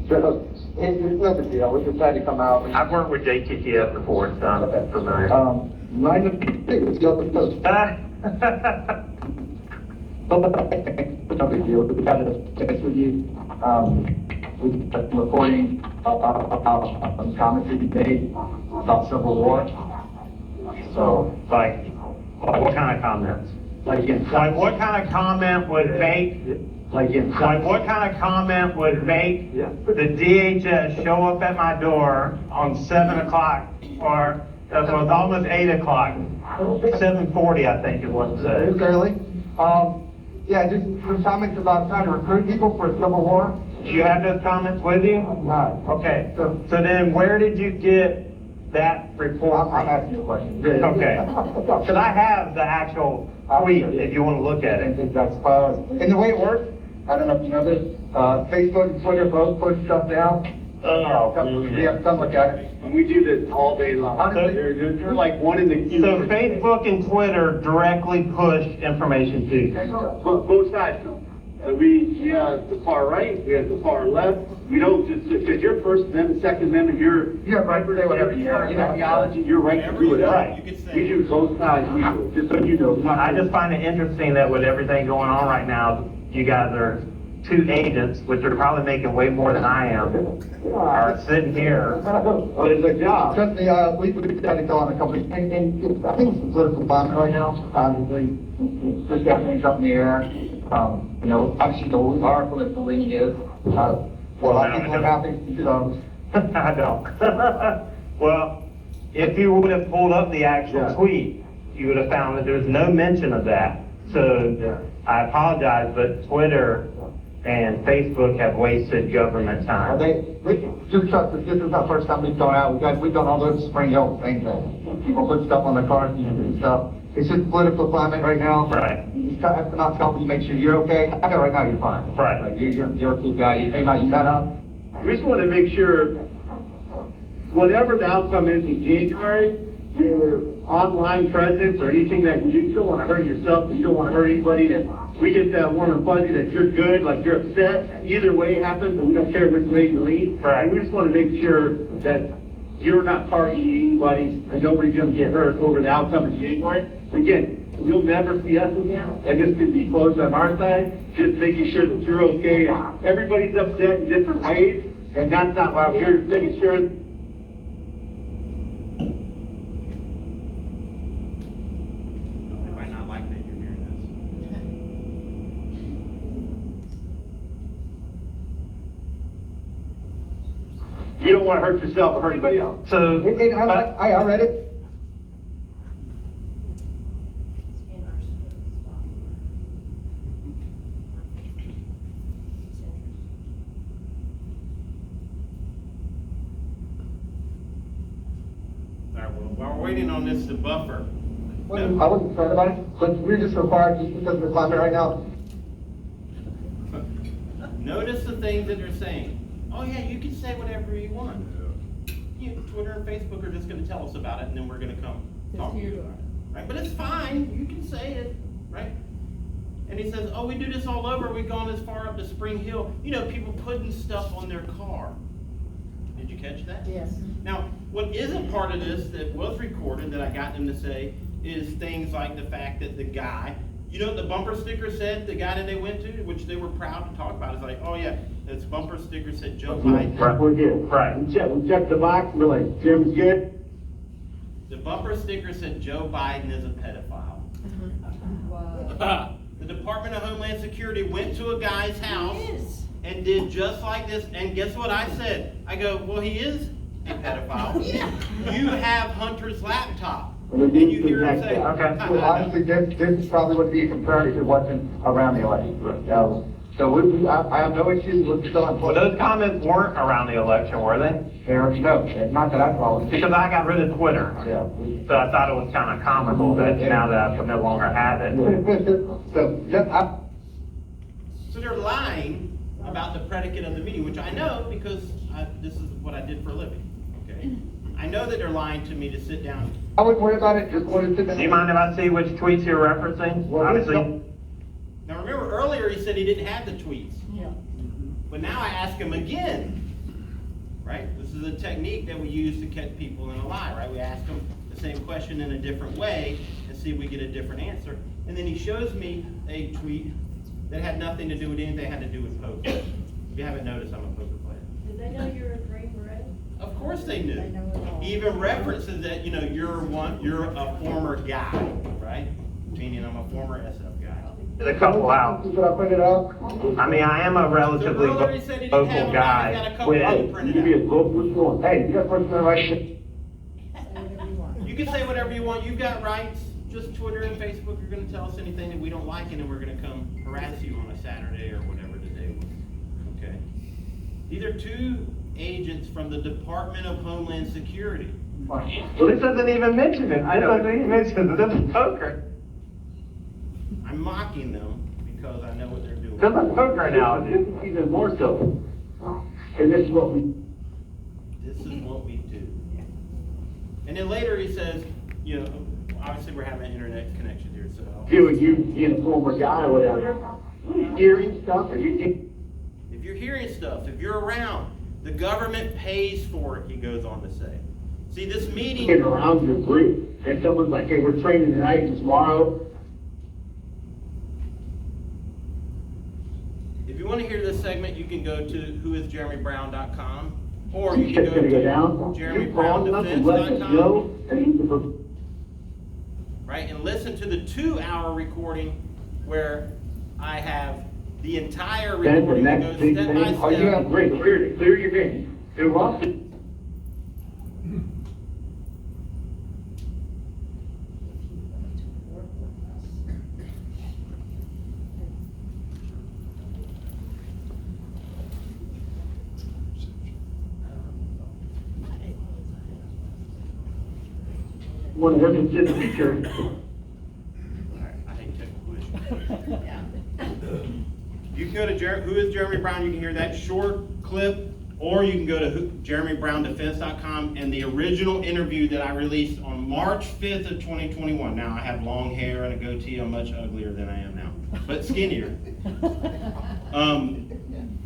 So, it's no big deal, we decided to come out. I've worked with JTTF before, so I'm familiar. Mine is big, it's the other coast. No big deal, we got to finish with you. We've been recording about some comments that you made about Civil War. So, Like what kind of comments? like in, Like what kind of comment would make, like in, like what kind of comment would make Yeah. the DHS show up at my door on 7 o'clock, or it was almost 8 o'clock, 7:40 I think it was. It's early. Yeah, just some comments about trying to recruit people for Civil War. Do you have those comments with you? No. Okay, so then where did you get that report I'm from? asking you a question. Okay. Because I have the actual tweet if you want to look at I it. think that's, and the way it works, I don't know if you know this, Facebook and Twitter both push stuff down. Yeah, come look at it. And we do this all day long. Honestly, You're like one in the queue. So Facebook and Twitter directly push information to you. Both sides. So we have the far right, we have the far left. We don't just, because your First Amendment, Second Amendment, your Yeah, right, say whatever you want. ideology, you're right to do whatever. Right. You could say. We do both sides equal, just so you know. I just find it interesting that with everything going on right now, you guys are 2 agents, which are probably making way more than I am, are sitting here. But it's a job. Trust me, we tried to go on a couple of, and I think it's a political climate right now, obviously, there's definitely something in the air. You know, obviously, our political leaning is, well, I think what happens, so. I don't. Well, if you would have pulled up the actual Yeah. tweet, you would have found that there's no mention of that. So I apologize, but Twitter and Facebook have wasted government time. Just trust us, this is our first time we've gone out, we've done all those Spring Hill things, people put stuff on their cars and stuff. It's just political climate right now. Right. It's not helping you make sure you're okay. I know right now you're fine. Right. Like, you're a cool guy, you came out, you got up. We just want to make sure, whatever the outcome is in January, your online presence or anything that you don't want to hurt yourself, you don't want to hurt anybody, that we get that warm and fuzzy that you're good, like you're upset, either way it happens, and we don't care which way you lean. Right. And we just want to make sure that you're not targeting anybody, and nobody's going to get hurt over the outcome in January. Again, you'll never see us again, and this could be closed on our side, just making sure that you're okay. Everybody's upset in different ways, and that's not why we're here, just making sure. They might not like that you're hearing You don't want to hurt yourself or hurt anybody else. So, I read it. this. All right, well, while we're waiting on this to buffer, I wasn't concerned about it, but we're just required, just because of the climate right now. notice the things that they're saying. Oh yeah, you can say whatever you want. Twitter and Facebook are just gonna tell us about it, and then we're gonna come talk to you. Right, but it's fine, you can say it, right? And he says, oh, we do this all over, we've gone as far up to Spring Hill. You know, people putting stuff on their car. Did you catch that? Yes. Now, what isn't part of this that was recorded that I got them to say is things like the fact that the guy, you know what the bumper sticker said, the guy that they went to, which they were proud to talk about, is like, oh yeah, this bumper sticker said Joe Biden. Right, we're good. Right. We checked the box, we're like, Jim's good. The bumper sticker said Joe Biden is a pedophile. The Department of Homeland Security went to a guy's house and did just like this, and guess what I said? I go, well, he is a pedophile. You have Hunter's laptop, and you hear him say, Okay. Well, honestly, this probably would be a concern if it wasn't around the election. So I have no issues with still Well, employed. those comments weren't around the election, were they? No, not that I follow. Because I got rid of Twitter. Yeah. So I thought it was kind of comical that now that I no longer have it. So, yeah, so they're lying about the predicate of the meeting, which I know because this is what I did for a living, okay? I know that they're lying to me to sit down. I wouldn't worry about it, just wanted to. Do you mind if I see which tweets you're referencing? Well, Obviously, Now remember, earlier he said he didn't have the tweets. Yeah. But now I ask him again, right? This is a technique that we use to catch people in a lie, right? We ask them the same question in a different way and see if we get a different answer. And then he shows me a tweet that had nothing to do with anything, had to do with poker. If you haven't noticed, I'm a poker player. Did they know you're a Green Beret? Of course they knew. They know it all. He even references that, you know, you're a former guy, right? Meaning I'm a former SF guy. there's a couple out. Should I print it out? I mean, I am a relatively So earlier he said he didn't have vocal them, now he's got guy. a couple of them printed out. Hey, you got first name right here? You can say whatever you want, you've got rights, just Twitter and Facebook are gonna tell us anything that we don't like, and then we're gonna come harass you on a Saturday or whatever the day was, okay? These are two agents from the Department of Homeland Security. Well, this doesn't even mention it. I don't even mention it. This is poker. I'm mocking them because I know what they're doing. This is poker now, This dude. is even more so. And this is what we, This is what we do. And then later he says, you know, obviously we're having internet connection here, so. you being a former guy or whatever, hearing stuff, or you If you're hearing stuff, if you're around, the government pays for it, he goes on to say. See, this meeting. get around your group, and someone's like, hey, we're training tonight and tomorrow. If you want to hear this segment, you can go to whoisjeremybrown.com, or you It's can just go gonna go to down. You call us and let us jeremybrown.defense.com, know, and you can, right, and listen to the 2-hour recording where I have the entire then the recording that next goes big step thing, by oh, you have step. great, clear your game. Who lost it? want to work in city security. Alright, I hate technical issues. You can go to Who is Jeremy Brown? You can hear that short clip, or you can go to jeremybrown.defense.com and the original interview that I released on March 5th of 2021. Now I have long hair and a goatee. I'm much uglier than I am now, but skinnier.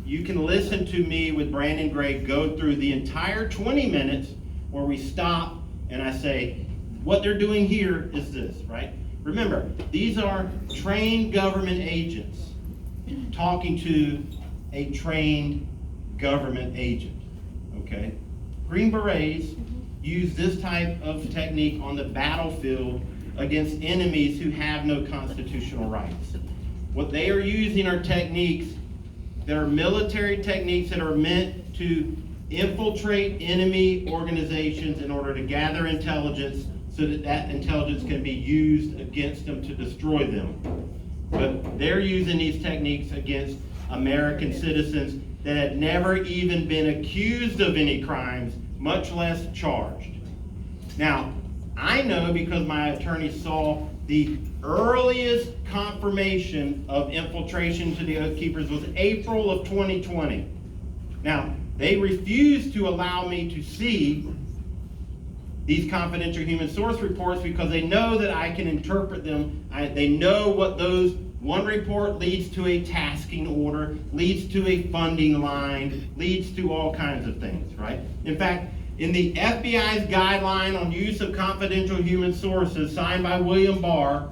You can listen to me with Brandon Gray go through the entire 20 minutes where we stop and I say, what they're doing here is this, right? Remember, these are trained government agents talking to a trained government agent, okay? Green Berets use this type of technique on the battlefield against enemies who have no constitutional rights. What they are using are techniques that are military techniques that are meant to infiltrate enemy organizations in order to gather intelligence so that that intelligence can be used against them to destroy them. But they're using these techniques against American citizens that had never even been accused of any crimes, much less charged. Now, I know because my attorney saw the earliest confirmation of infiltration to the Oath Keepers was April of 2020. Now, they refused to allow me to see these confidential human source reports because they know that I can interpret them. They know what those, one report leads to a tasking order, leads to a funding line, leads to all kinds of things, right? In fact, in the FBI's guideline on use of confidential human sources signed by William Barr,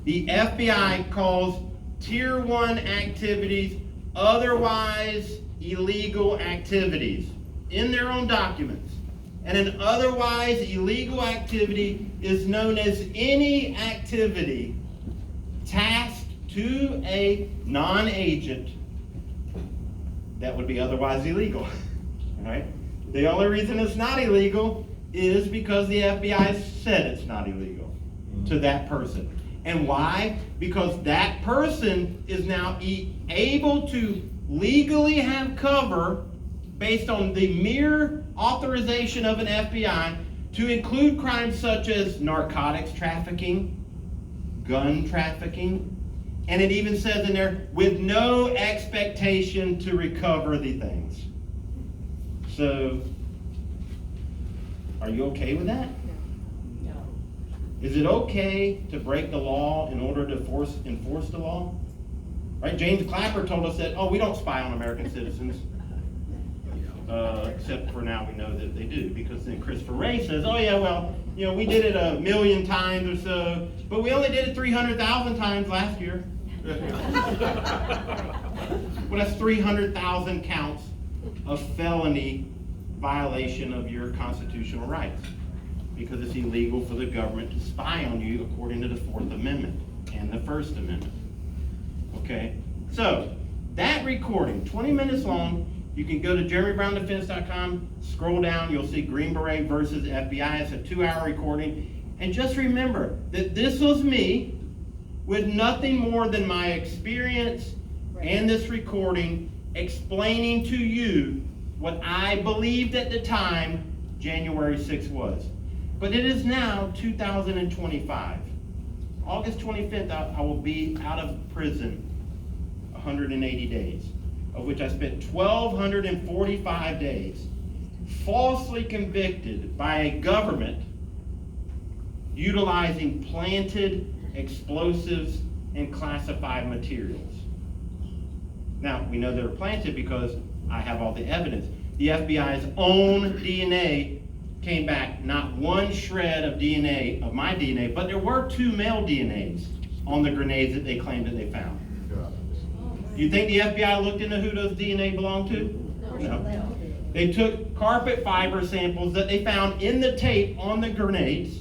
the FBI calls Tier 1 activities otherwise illegal activities in their own documents. And an otherwise illegal activity is known as any activity tasked to a non-agent that would be otherwise illegal, right? The only reason it's not illegal is because the FBI said it's not illegal to that person. And why? Because that person is now able to legally have cover based on the mere authorization of an FBI to include crimes such as narcotics trafficking, gun trafficking, and it even says in there, with no expectation to recover the things. So, are you okay with that? No. Is it okay to break the law in order to enforce the law? Right? James Clapper told us that, oh, we don't spy on American citizens. Except for now we know that they do, because then Christopher Wray says, oh yeah, well, you know, we did it 1,000,000 times or so, but we only did it 300,000 times last year. Well, that's 300,000 counts of felony violation of your constitutional rights, because it's illegal for the government to spy on you according to the Fourth Amendment and the First Amendment. Okay, so that recording, 20 minutes long. You can go to jeremybrown.defense.com, scroll down, you'll see Green Beret versus FBI. It's a 2-hour recording. And just remember that this was me with nothing more than my experience and this recording explaining to you what I believed at the time January 6th was. But it is now 2025. August 25th, I will be out of prison 180 days. Of which I spent 1,245 days falsely convicted by a government utilizing planted explosives and classified materials. Now, we know they were planted because I have all the evidence. The FBI's own DNA came back, not one shred of DNA, of my DNA, but there were 2 male DNAs on the grenades that they claimed that they found. Do you think the FBI looked into who those DNA belonged to? No. They took carpet fiber samples that they found in the tape on the grenades,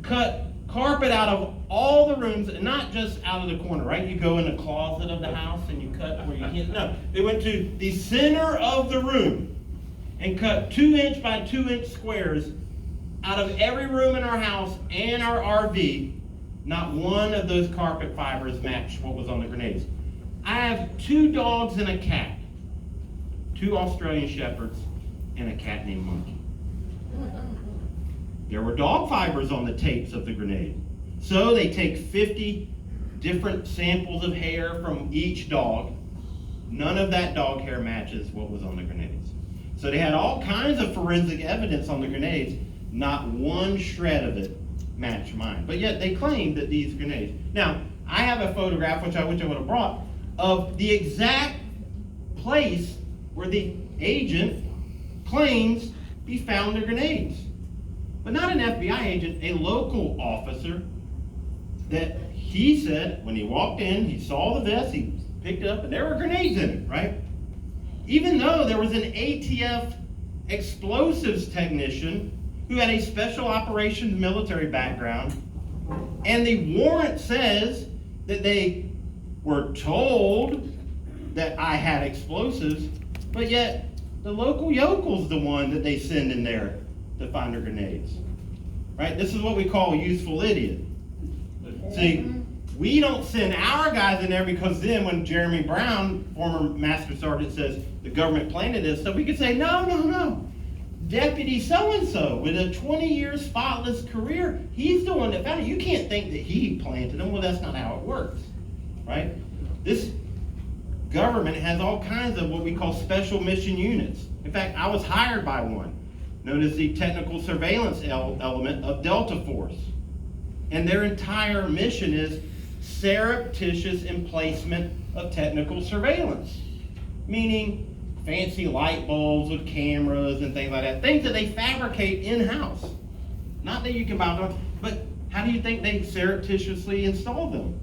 cut carpet out of all the rooms, and not just out of the corner, right? You go in the closet of the house and you cut where you hit. No, they went to the center of the room and cut 2-inch by 2-inch squares out of every room in our house and our RV. Not one of those carpet fibers matched what was on the grenades. I have 2 dogs and a cat, 2 Australian Shepherds, and a cat named Monkey. there were dog fibers on the tapes of the grenade. So they take 50 different samples of hair from each dog. None of that dog hair matches what was on the grenades. So they had all kinds of forensic evidence on the grenades. Not one shred of it matched mine. But yet they claimed that these grenades. Now, I have a photograph, which I wish I would have brought, of the exact place where the agent claims he found the grenades. But not an FBI agent, a local officer that he said when he walked in, he saw the vest, he picked it up, and there were grenades in it, right? Even though there was an ATF explosives technician who had a special operations military background, and the warrant says that they were told that I had explosives, but yet the local yokel's the one that they send in there to find their grenades, right? This is what we call a useful idiot. See, we don't send our guys in there because then when Jeremy Brown, former Master Sergeant, says the government planted this, so we could say, no. Deputy so-and-so with a 20-year spotless career, he's the one that found it. You can't think that he planted them. Well, that's not how it works, right? This government has all kinds of what we call special mission units. In fact, I was hired by one, known as the Technical Surveillance Element of Delta Force. And their entire mission is surreptitious emplacement of technical surveillance, meaning fancy light bulbs with cameras and things like that, things that they fabricate in-house. Not that you can buy them, but how do you think they surreptitiously install them?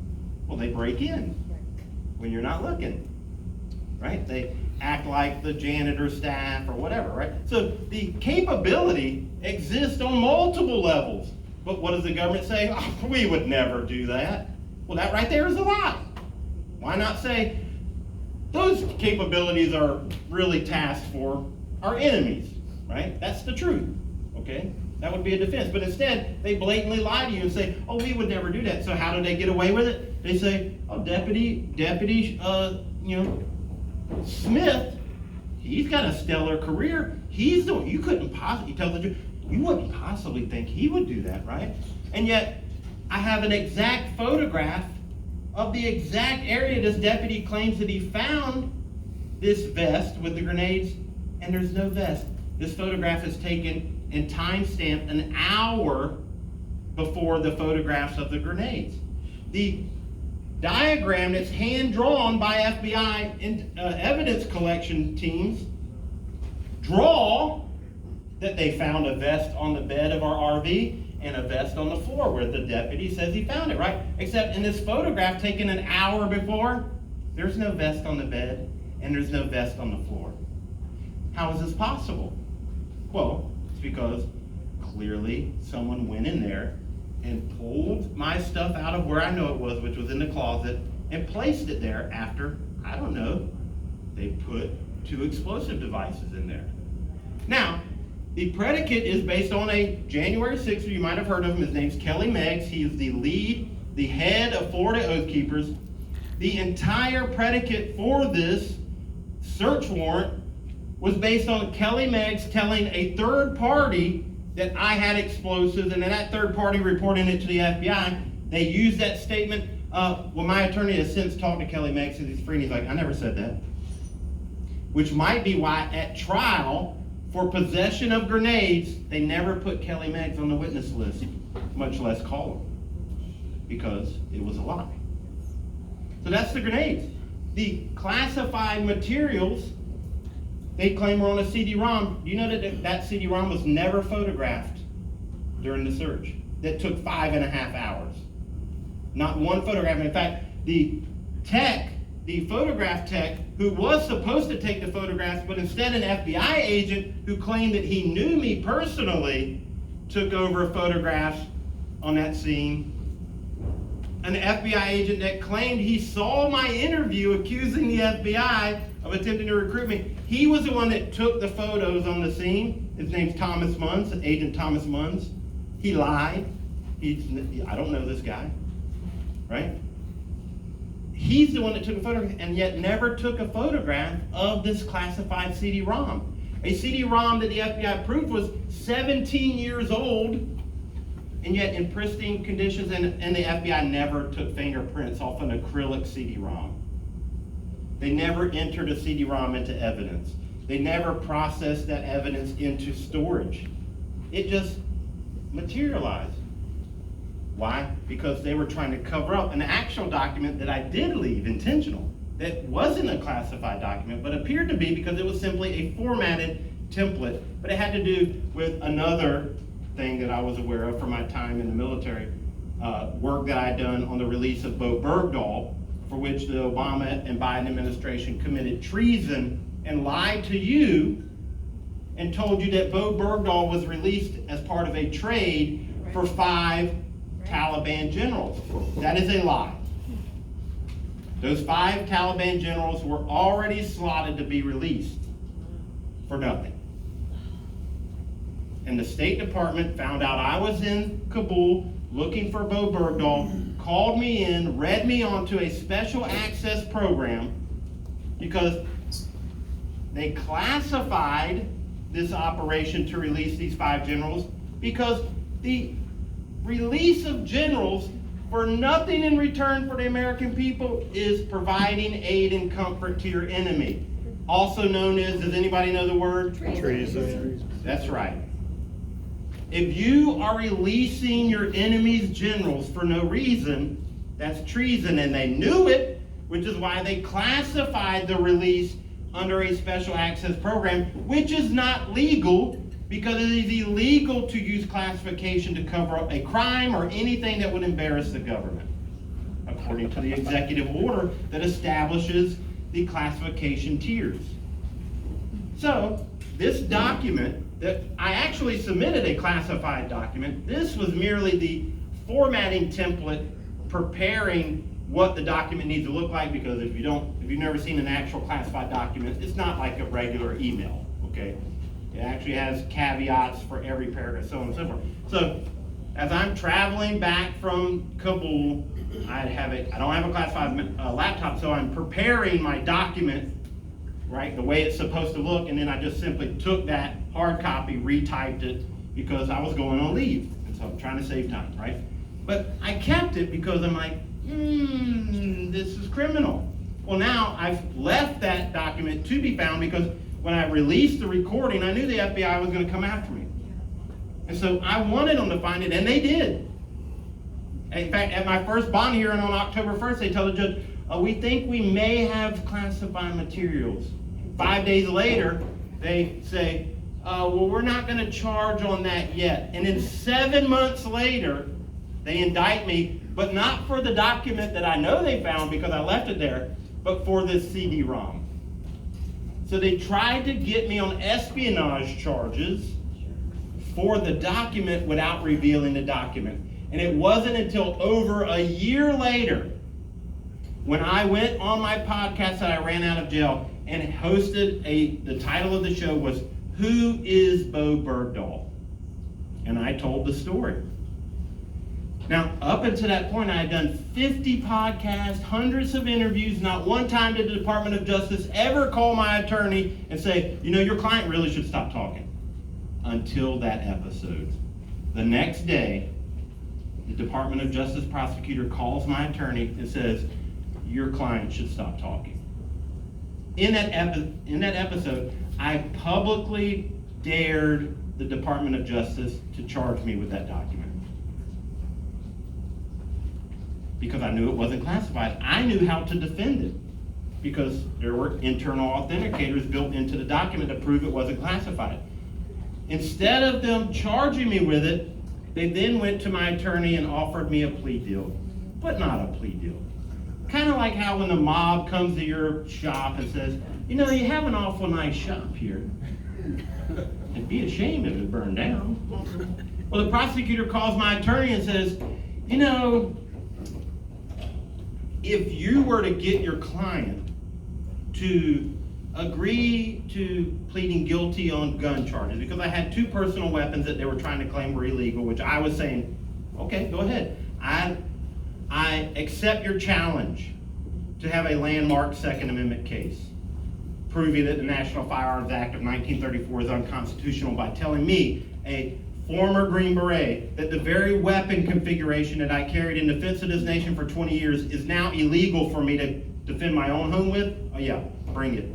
Well, they break in when you're not looking, right? They act like the janitor staff or whatever, right? So the capability exists on multiple levels. But what does the government say? Oh, we would never do that. Well, that right there is a lie. Why not say, those capabilities are really tasked for our enemies, right? That's the truth, okay? That would be a defense. But instead, they blatantly lie to you and say, oh, we would never do that. So how do they get away with it? They say, oh, Deputy, Smith, he's got a stellar career. He's the one, you couldn't possibly, tell the truth, you wouldn't possibly think he would do that, right? And yet, I have an exact photograph of the exact area this deputy claims that he found this vest with the grenades, and there's no vest. This photograph is taken and time-stamped an hour before the photographs of the grenades. The diagram that's hand-drawn by FBI evidence collection teams draw that they found a vest on the bed of our RV and a vest on the floor where the deputy says he found it, right? Except in this photograph taken an hour before, there's no vest on the bed and there's no vest on the floor. How is this possible? Well, it's because clearly someone went in there and pulled my stuff out of where I know it was, which was in the closet, and placed it there after, I don't know, they put 2 explosive devices in there. Now, the predicate is based on a January 6th, you might have heard of him. His name's Kelly Meggs. He is the head of Florida Oath Keepers. The entire predicate for this search warrant was based on Kelly Meggs telling a third party that I had explosives, and then that third party reporting it to the FBI. They used that statement. Well, my attorney has since talked to Kelly Meggs, and he's free, and he's like, I never said that. Which might be why at trial, for possession of grenades, they never put Kelly Meggs on the witness list, much less call him, because it was a lie. So that's the grenades. The classified materials they claim were on a CD-ROM. Do you know that that CD-ROM was never photographed during the search? That took 5.5 hours. Not one photograph. In fact, the photograph tech, who was supposed to take the photographs, but instead an FBI agent who claimed that he knew me personally, took over photographs on that scene. An FBI agent that claimed he saw my interview accusing the FBI of attempting to recruit me. He was the one that took the photos on the scene. His name's Thomas Munns, Agent Thomas Munns. He lied. I don't know this guy, right? He's the one that took a photograph and yet never took a photograph of this classified CD-ROM. A CD-ROM that the FBI proved was 17 years old and yet in pristine conditions, and the FBI never took fingerprints off an acrylic CD-ROM. They never entered a CD-ROM into evidence. They never processed that evidence into storage. It just materialized. Why? Because they were trying to cover up an actual document that I did leave, intentional, that wasn't a classified document, but appeared to be because it was simply a formatted template, but it had to do with another thing that I was aware of from my time in the military, work that I'd done on the release of Bo Bergdahl, for which the Obama and Biden administration committed treason and lied to you and told you that Bo Bergdahl was released as part of a trade for 5 Taliban generals. That is a lie. Those 5 Taliban generals were already slotted to be released for nothing. And the State Department found out I was in Kabul looking for Bo Bergdahl, called me in, read me onto a special access program because they classified this operation to release these 5 generals because the release of generals for nothing in return for the American people is providing aid and comfort to your enemy. Also known as, does anybody know the word? Treason. That's right. If you are releasing your enemy's generals for no reason, that's treason, and they knew it, which is why they classified the release under a special access program, which is not legal because it is illegal to use classification to cover up a crime or anything that would embarrass the government, according to the executive order that establishes the classification tiers. So, this document that I actually submitted a classified document, this was merely the formatting template preparing what the document needs to look like, because if you've never seen an actual classified document, it's not like a regular email, okay? It actually has caveats for every paragraph, so on and so forth. So, as I'm traveling back from Kabul, I don't have a classified laptop, so I'm preparing my document, right, the way it's supposed to look, and then I just simply took that hard copy, retyped it, because I was going on leave, and so I'm trying to save time, right? But I kept it because I'm like, this is criminal. Well, now I've left that document to be found because when I released the recording, I knew the FBI was going to come after me. And so I wanted them to find it, and they did. In fact, at my first bond hearing on October 1st, they tell the judge, we think we may have classified materials. 5 days later, they say, well, we're not going to charge on that yet. And then 7 months later, they indict me, but not for the document that I know they found because I left it there, but for this CD-ROM. So they tried to get me on espionage charges for the document without revealing the document. And it wasn't until over a year later when I went on my podcast that I ran out of jail and hosted the title of the show was, Who is Bo Bergdahl? And I told the story. Now, up until that point, I had done 50 podcasts, hundreds of interviews. Not one time did the Department of Justice ever call my attorney and say, your client really should stop talking. Until that episode. The next day, the Department of Justice prosecutor calls my attorney and says, your client should stop talking. In that episode, I publicly dared the Department of Justice to charge me with that document. Because I knew it wasn't classified. I knew how to defend it because there were internal authenticators built into the document to prove it wasn't classified. Instead of them charging me with it, they then went to my attorney and offered me a plea deal, but not a plea deal. Kind of like how when the mob comes to your shop and says, you have an awful nice shop here. It'd be a shame if it burned down. Well, the prosecutor calls my attorney and says, if you were to get your client to agree to pleading guilty on gun charges, because I had 2 personal weapons that they were trying to claim were illegal, which I was saying, okay, go ahead. I accept your challenge to have a landmark Second Amendment case, proving that the National Firearms Act of 1934 is unconstitutional by telling me, a former Green Beret, that the very weapon configuration that I carried in defense of this nation for 20 years is now illegal for me to defend my own home with? Oh yeah, bring it.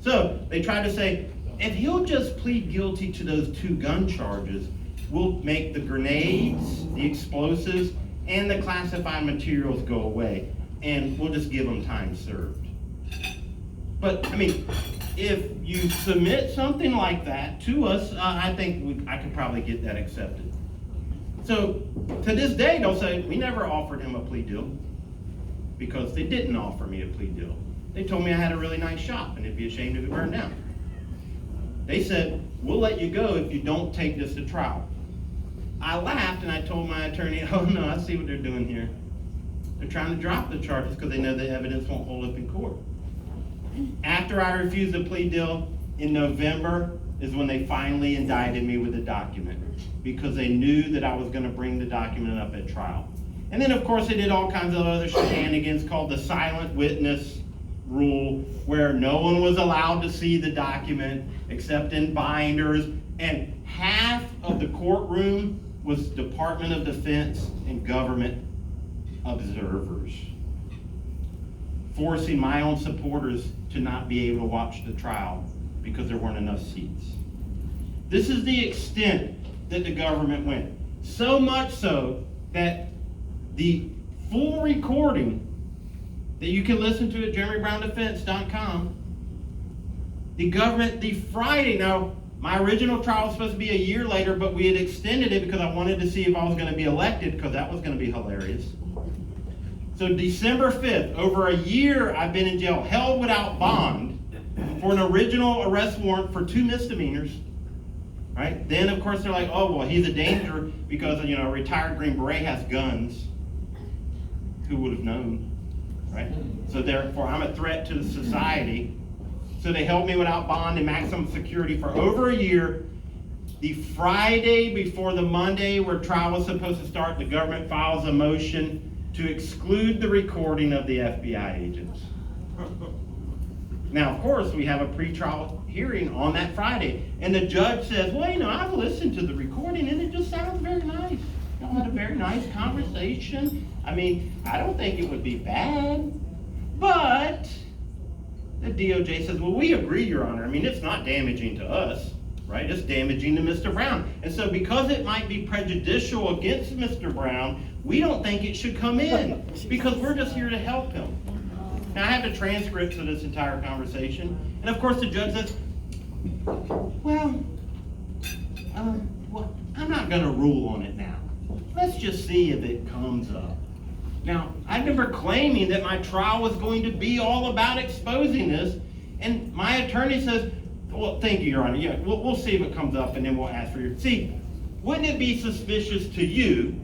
So they tried to say, if he'll just plead guilty to those 2 gun charges, we'll make the grenades, the explosives, and the classified materials go away, and we'll just give them time served. But, I mean, if you submit something like that to us, I think I could probably get that accepted. So, to this day, they'll say, we never offered him a plea deal, because they didn't offer me a plea deal. They told me I had a really nice shop, and it'd be a shame if it burned down. They said, we'll let you go if you don't take this to trial. I laughed and I told my attorney, oh no, I see what they're doing here. They're trying to drop the charges because they know the evidence won't hold up in court. After I refused the plea deal in November is when they finally indicted me with the document, because they knew that I was going to bring the document up at trial. And then of course they did all kinds of other shenanigans called the silent witness rule, where no one was allowed to see the document except in binders, and half of the courtroom was Department of Defense and government observers, forcing my own supporters to not be able to watch the trial because there weren't enough seats. This is the extent that the government went. So much so that the full recording that you can listen to at jeremybrown.defense.com, the government, the Friday, now my original trial was supposed to be a year later, but we had extended it because I wanted to see if I was going to be elected, because that was going to be hilarious. So December 5th, over a year I've been in jail, held without bond for an original arrest warrant for 2 misdemeanors, right? Then of course they're like, oh, well, he's a danger because, you know, a retired Green Beret has guns. Who would have known, right? So therefore I'm a threat to the society. So they held me without bond and maximum security for over a year. The Friday before the Monday where trial was supposed to start, the government files a motion to exclude the recording of the FBI agents. Now, of course, we have a pretrial hearing on that Friday, and the judge says, well, you know, I've listened to the recording and it just sounds very nice. Y'all had a very nice conversation. I mean, I don't think it would be bad, but the DOJ says, well, we agree, Your Honor. I mean, it's not damaging to us, right? It's damaging to Mr. Brown. And so because it might be prejudicial against Mr. Brown, we don't think it should come in because we're just here to help him. Now, I have the transcripts of this entire conversation. And of course, the judge says, well, I'm not going to rule on it now. Let's just see if it comes up. Now, I remember claiming that my trial was going to be all about exposing this, and my attorney says, well, thank you, Your Honor. Yeah, we'll see if it comes up, and then we'll ask for your... See, wouldn't it be suspicious to you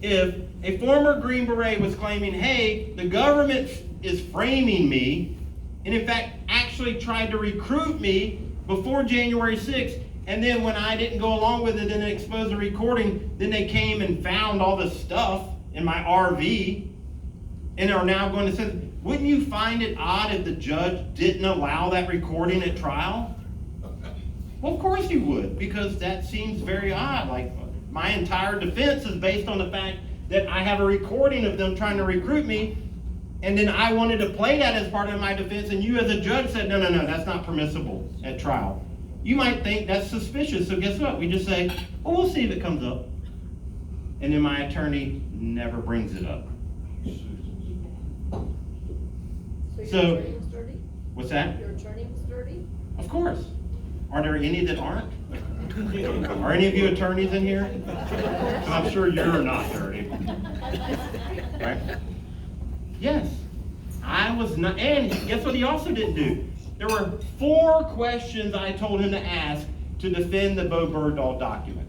if a former Green Beret was claiming, hey, the government is framing me, and in fact, actually tried to recruit me before January 6th, and then when I didn't go along with it and expose the recording, then they came and found all this stuff in my RV, and are now going to say, wouldn't you find it odd if the judge didn't allow that recording at trial? Well, of course you would, because that seems very odd. Like, my entire defense is based on the fact that I have a recording of them trying to recruit me, and then I wanted to play that as part of my defense, and you as a judge said, no, that's not permissible at trial. You might think that's suspicious, so guess what? We just say, well, we'll see if it comes up. And then my attorney never brings it up. So your attorney was dirty? What's that? Your attorney was dirty? Of course. Are there any that aren't? Are any of you attorneys in here? 'Cause I'm sure you're not dirty. Right? Yes. I was not, and guess what he also didn't do? There were 4 questions I told him to ask to defend the Bo Bergdahl document.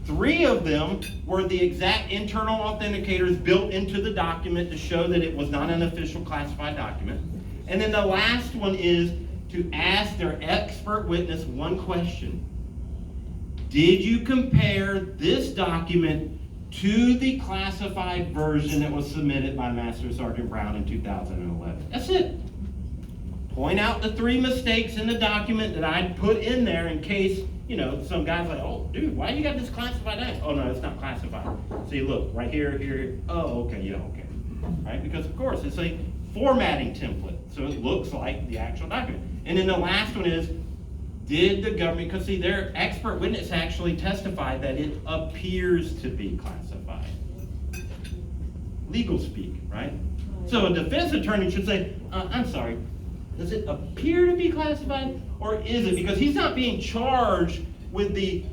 3 of them were the exact internal authenticators built into the document to show that it was not an official classified document. And then the last one is to ask their expert witness one question. Did you compare this document to the classified version that was submitted by Master Sergeant Brown in 2011? That's it. Point out the 3 mistakes in the document that I'd put in there in case you know, some guy's like, oh, dude, why you got this classified as? Oh, no, it's not classified. See, look, right here, here, oh, okay, yeah, okay. Right, because of course, it's a formatting template, so it looks like the actual document. And then the last one is, did the government, because see, their expert witness actually testified that it appears to be classified. Legal speak, right? So a defense attorney should say, I'm sorry, does it appear to be classified, or is it? Because he's not being charged with the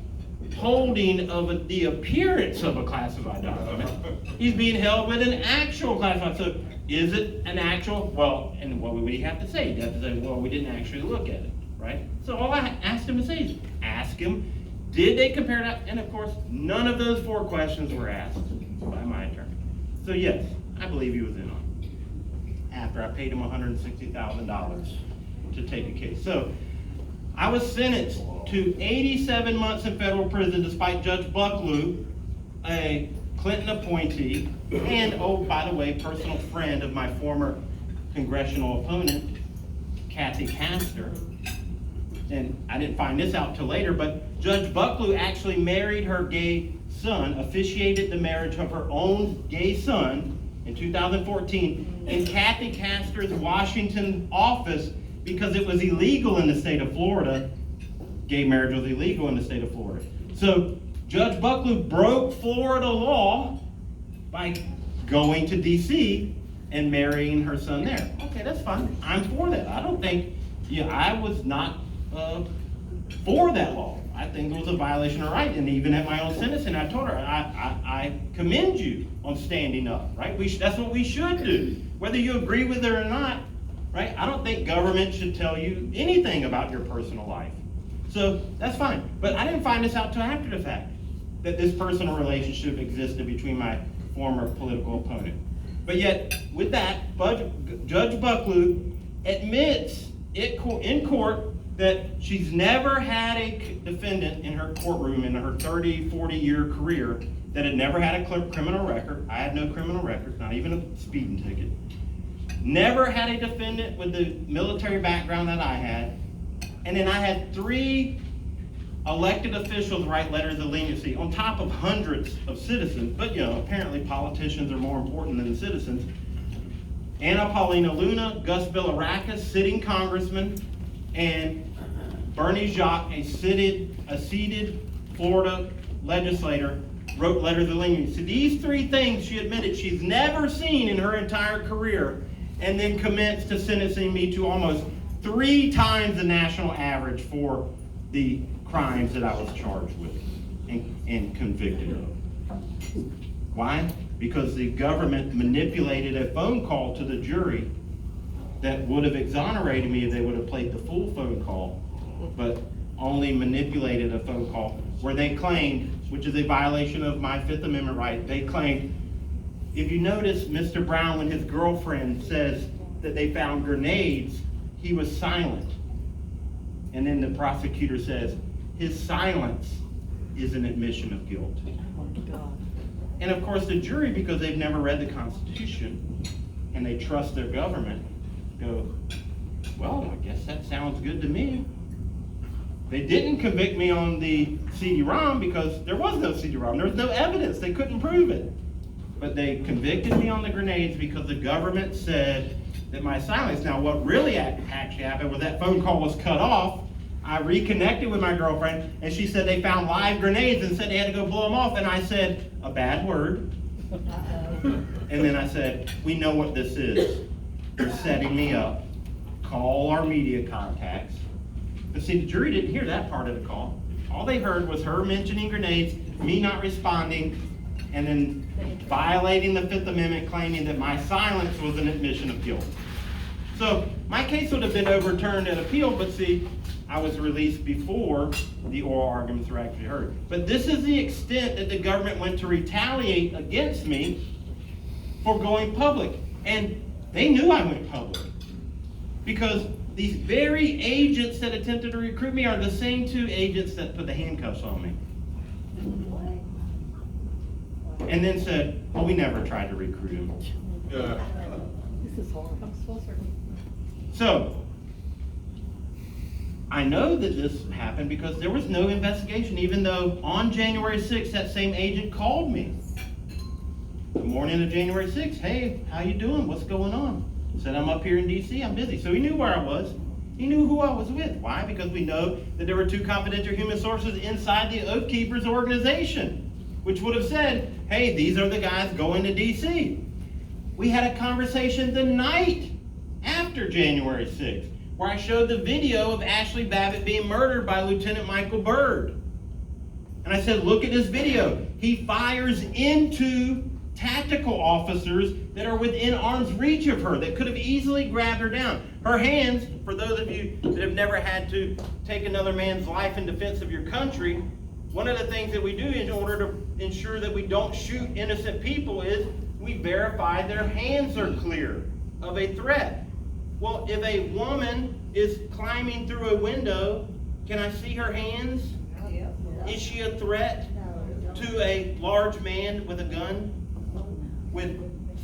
holding of the appearance of a classified document. He's being held with an actual classified. So is it an actual? Well, and what would he have to say? He'd have to say, well, we didn't actually look at it, right? So all I asked him to say is, ask him, did they compare it? And of course, none of those 4 questions were asked by my attorney. So yes, I believe he was in on it, after I paid him $160,000 to take a case. So I was sentenced to 87 months in federal prison despite Judge Bucklew, a Clinton appointee, and, oh, by the way, personal friend of my former congressional opponent, Kathy Castor. And I didn't find this out till later, but Judge Bucklew actually married her gay son, officiated the marriage of her own gay son in 2014 in Kathy Castor's Washington office, because it was illegal in the state of Florida. Gay marriage was illegal in the state of Florida. So Judge Bucklew broke Florida law by going to DC and marrying her son there. Okay, that's fine. I'm for that. I don't think, I was not for that law. I think it was a violation of right. And even at my own sentencing, I told her, I commend you on standing up, right? That's what we should do. Whether you agree with it or not, right? I don't think government should tell you anything about your personal life. So that's fine. But I didn't find this out till after the fact, that this personal relationship existed between my former political opponent. But yet, with that, Judge Bucklew admits in court that she's never had a defendant in her courtroom in her 30, 40-year career that had never had a criminal record. I had no criminal record, not even a speeding ticket. Never had a defendant with the military background that I had. And then I had 3 elected officials write letters of leniency on top of hundreds of citizens. But, apparently politicians are more important than the citizens. Anna Paulina Luna, Gus Bilirakis, sitting congressman, and Bernie Jacques, a seated Florida legislator, wrote letters of leniency. These 3 things she admitted she's never seen in her entire career, and then commenced to sentencing me to almost 3 times the national average for the crimes that I was charged with and convicted of. Why? Because the government manipulated a phone call to the jury that would have exonerated me if they would have played the full phone call, but only manipulated a phone call where they claimed, which is a violation of my 5th Amendment right, they claimed, if you notice, Mr. Brown, when his girlfriend says that they found grenades, he was silent. And then the prosecutor says, his silence is an admission of guilt. And of course the jury, because they've never read the Constitution and they trust their government, go, well, I guess that sounds good to me. They didn't convict me on the CD-ROM because there was no CD-ROM. There was no evidence. They couldn't prove it. But they convicted me on the grenades because the government said that my silence. Now, what really actually happened was that phone call was cut off. I reconnected with my girlfriend, and she said they found live grenades and said they had to go blow them off. And I said, a bad word. And then I said, we know what this is. They're setting me up. Call our media contacts. But see, the jury didn't hear that part of the call. All they heard was her mentioning grenades, me not responding, and then violating the 5th Amendment, claiming that my silence was an admission of guilt. So my case would have been overturned at appeal, but see, I was released before the oral arguments were actually heard. But this is the extent that the government went to retaliate against me for going public. And they knew I went public, because these very agents that attempted to recruit me are the same 2 agents that put the handcuffs on me. And then said, oh, we never tried to recruit him. This is horrible. Comes full circle. So, I know that this happened because there was no investigation, even though on January 6th, that same agent called me. The morning of January 6th, hey, how you doing? What's going on? Said, I'm up here in DC, I'm busy. So he knew where I was. He knew who I was with. Why? Because we know that there were 2 confidential human sources inside the Oath Keepers organization, which would have said, hey, these are the guys going to DC. We had a conversation the night after January 6th, where I showed the video of Ashley Babbitt being murdered by Lieutenant Michael Byrd. And I said, look at this video. He fires into tactical officers that are within arm's reach of her, that could have easily grabbed her down. Her hands, for those of you that have never had to take another man's life in defense of your country, one of the things that we do in order to ensure that we don't shoot innocent people is we verify their hands are clear of a threat. Well, if a woman is climbing through a window, can I see her hands? Is she a threat to a large man with a gun, with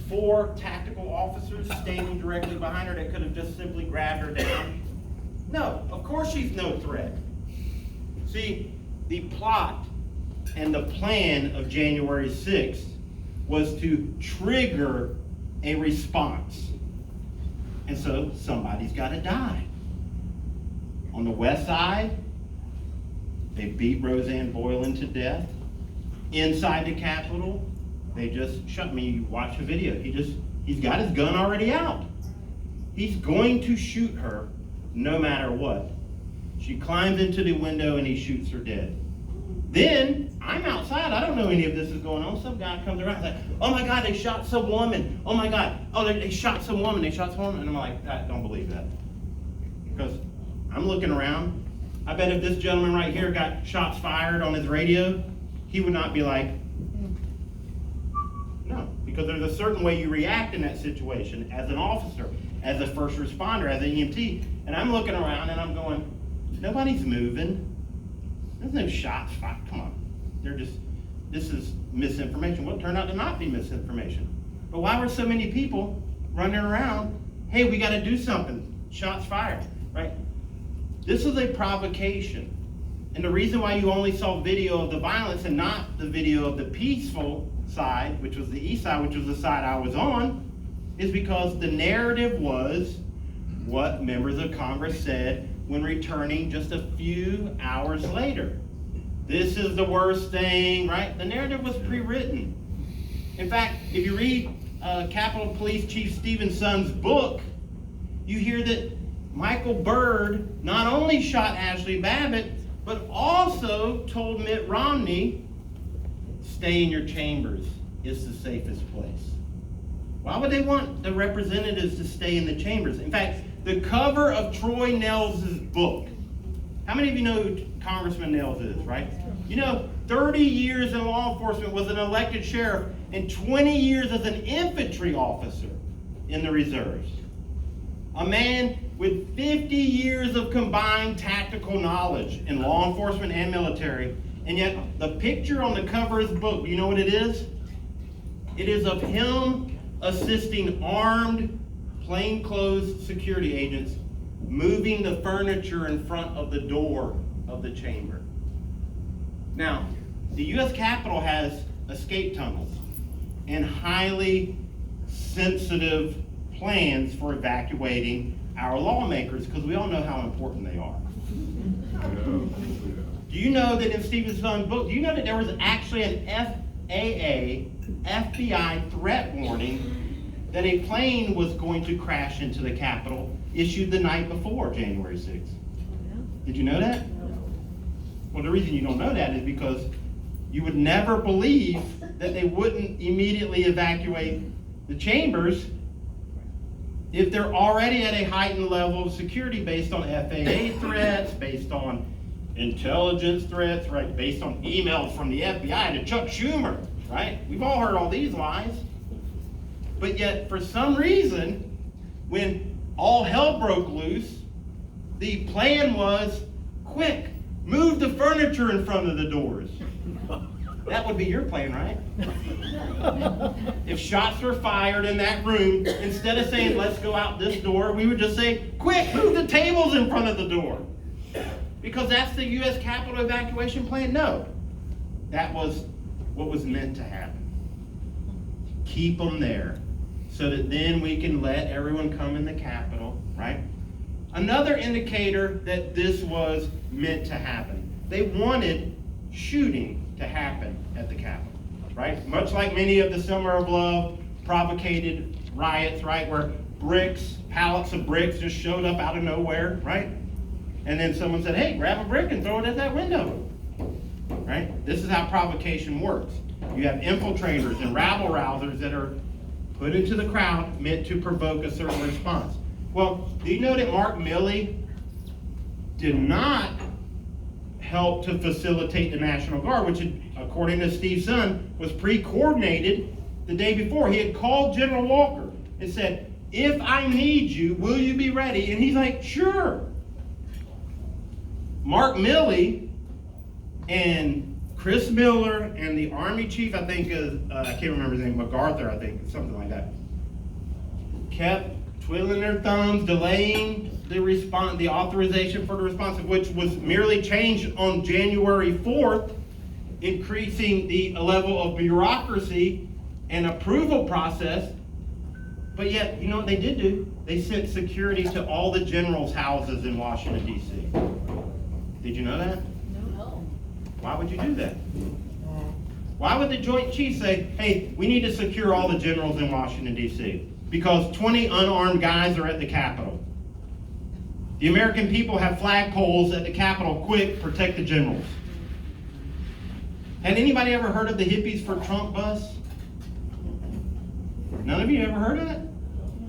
4 tactical officers standing directly behind her that could have just simply grabbed her down? No, of course she's no threat. See, the plot and the plan of January 6th was to trigger a response. And so somebody's got to die. On the west side, they beat Roseanne Boylan to death. Inside the Capitol, they just shot me. You watch the video. He's got his gun already out. He's going to shoot her no matter what. She climbs into the window and he shoots her dead. Then I'm outside. I don't know any of this is going on. Some guy comes around and says, oh my God, they shot some woman. Oh my God. Oh, they shot some woman. They shot some woman. And I'm like, I don't believe that. Because I'm looking around. I bet if this gentleman right here got shots fired on his radio, he would not be like, no. Because there's a certain way you react in that situation as an officer, as a first responder, as an EMT. And I'm looking around and I'm going, nobody's moving. There's no shots fired. Come on. This is misinformation. Well, it turned out to not be misinformation. But why were so many people running around, hey, we got to do something. Shots fired, right? This is a provocation. And the reason why you only saw video of the violence and not the video of the peaceful side, which was the east side, which was the side I was on, is because the narrative was what members of Congress said when returning just a few hours later. This is the worst thing, right? The narrative was pre-written. In fact, if you read Capitol Police Chief Stephen Sund's book, you hear that Michael Byrd not only shot Ashley Babbitt, but also told Mitt Romney, stay in your chambers, it's the safest place. Why would they want the representatives to stay in the chambers? In fact, the cover of Troy Nels' book, how many of you know who Congressman Nels is, right? You know, 30 years in law enforcement, was an elected sheriff, and 20 years as an infantry officer in the reserves. A man with 50 years of combined tactical knowledge in law enforcement and military, and yet the picture on the cover of his book, you know what it is? It is of him assisting armed, plainclothes security agents moving the furniture in front of the door of the chamber. Now, the U.S. Capitol has escape tunnels and highly sensitive plans for evacuating our lawmakers, because we all know how important they are. Do you know that in Stephen Sund's book, do you know that there was actually an FAA, FBI threat warning that a plane was going to crash into the Capitol issued the night before January 6th? Did you know that? Well, the reason you don't know that is because you would never believe that they wouldn't immediately evacuate the chambers if they're already at a heightened level of security based on FAA threats, based on intelligence threats, right? Based on emails from the FBI to Chuck Schumer, right? We've all heard all these lies. But yet, for some reason, when all hell broke loose, the plan was, quick, move the furniture in front of the doors. That would be your plan, right? If shots were fired in that room, instead of saying, let's go out this door, we would just say, quick, move the tables in front of the door. because that's the U.S. Capitol evacuation plan? No. That was what was meant to happen. Keep them there so that then we can let everyone come in the Capitol, right? Another indicator that this was meant to happen. They wanted shooting to happen at the Capitol, right? Much like many of the Summer of Love provocated riots, right? Where pallets of bricks just showed up out of nowhere, right? And then someone said, hey, grab a brick and throw it at that window, right? This is how provocation works. You have infiltrators and rabble-rousers that are put into the crowd meant to provoke a certain response. Well, do you know that Mark Milley did not help to facilitate the National Guard, which, according to Steve's son, was pre-coordinated the day before? He had called General Walker and said, if I need you, will you be ready? And he's like, sure. Mark Milley and Chris Miller and the Army chief, I think, I can't remember his name, MacArthur, I think, something like that, kept twiddling their thumbs, delaying the authorization for the response, which was merely changed on January 4th, increasing the level of bureaucracy and approval process. But yet, you know what they did do? They sent security to all the generals' houses in Washington, D.C. Did you know that? No. Why would you do that? Why would the Joint Chiefs say, hey, we need to secure all the generals in Washington, D.C.? Because 20 unarmed guys are at the Capitol. The American people have flagpoles at the Capitol. Quick, protect the generals. Had anybody ever heard of the Hippies for Trump bus? None of you ever heard of it?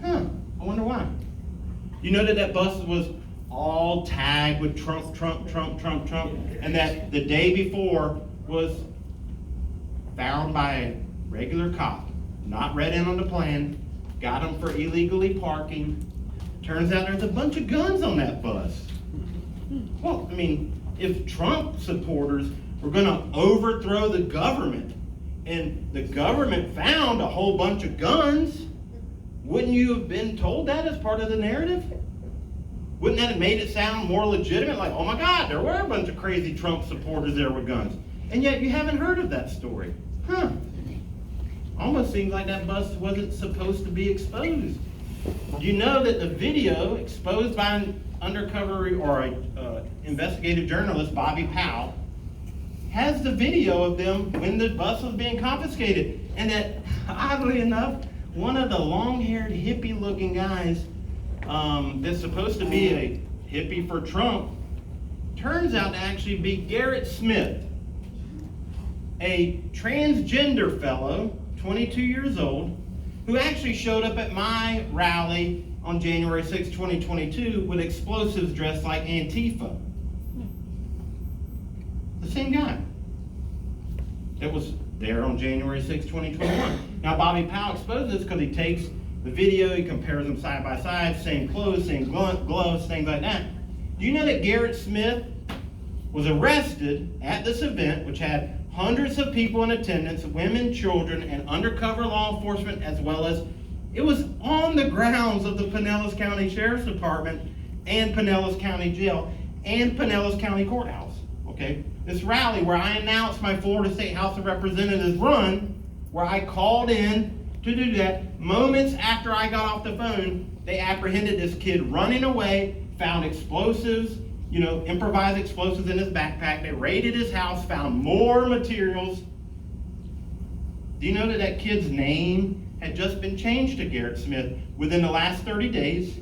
Huh, I wonder why. You know that bus was all tagged with Trump, Trump, Trump, Trump, Trump, and that the day before was found by a regular cop, not read in on the plan, got him for illegally parking. Turns out there's a bunch of guns on that bus. Well, I mean, if Trump supporters were gonna overthrow the government and the government found a whole bunch of guns, wouldn't you have been told that as part of the narrative? Wouldn't that have made it sound more legitimate? Like, oh my God, there were a bunch of crazy Trump supporters there with guns. And yet you haven't heard of that story. Huh. Almost seems like that bus wasn't supposed to be exposed. You know that the video exposed by an undercover or a investigative journalist, Bobby Powell, has the video of them when the bus was being confiscated. And that, oddly enough, one of the long-haired, hippie-looking guys that's supposed to be a hippie for Trump turns out to actually be Garrett Smith, a transgender fellow, 22 years old, who actually showed up at my rally on January 6, 2022 with explosives dressed like Antifa. The same guy that was there on January 6, 2021. Now, Bobby Powell exposes this because he takes the video, he compares them side by side, same clothes, same gloves, things like that. Do you know that Garrett Smith was arrested at this event, which had hundreds of people in attendance, women, children, and undercover law enforcement, as well as, it was on the grounds of the Pinellas County Sheriff's Department and Pinellas County Jail and Pinellas County Courthouse, okay? This rally where I announced my Florida State House of Representatives run, where I called in to do that, moments after I got off the phone, they apprehended this kid running away, found explosives, improvised explosives in his backpack. They raided his house, found more materials. Do you know that that kid's name had just been changed to Garrett Smith within the last 30 days,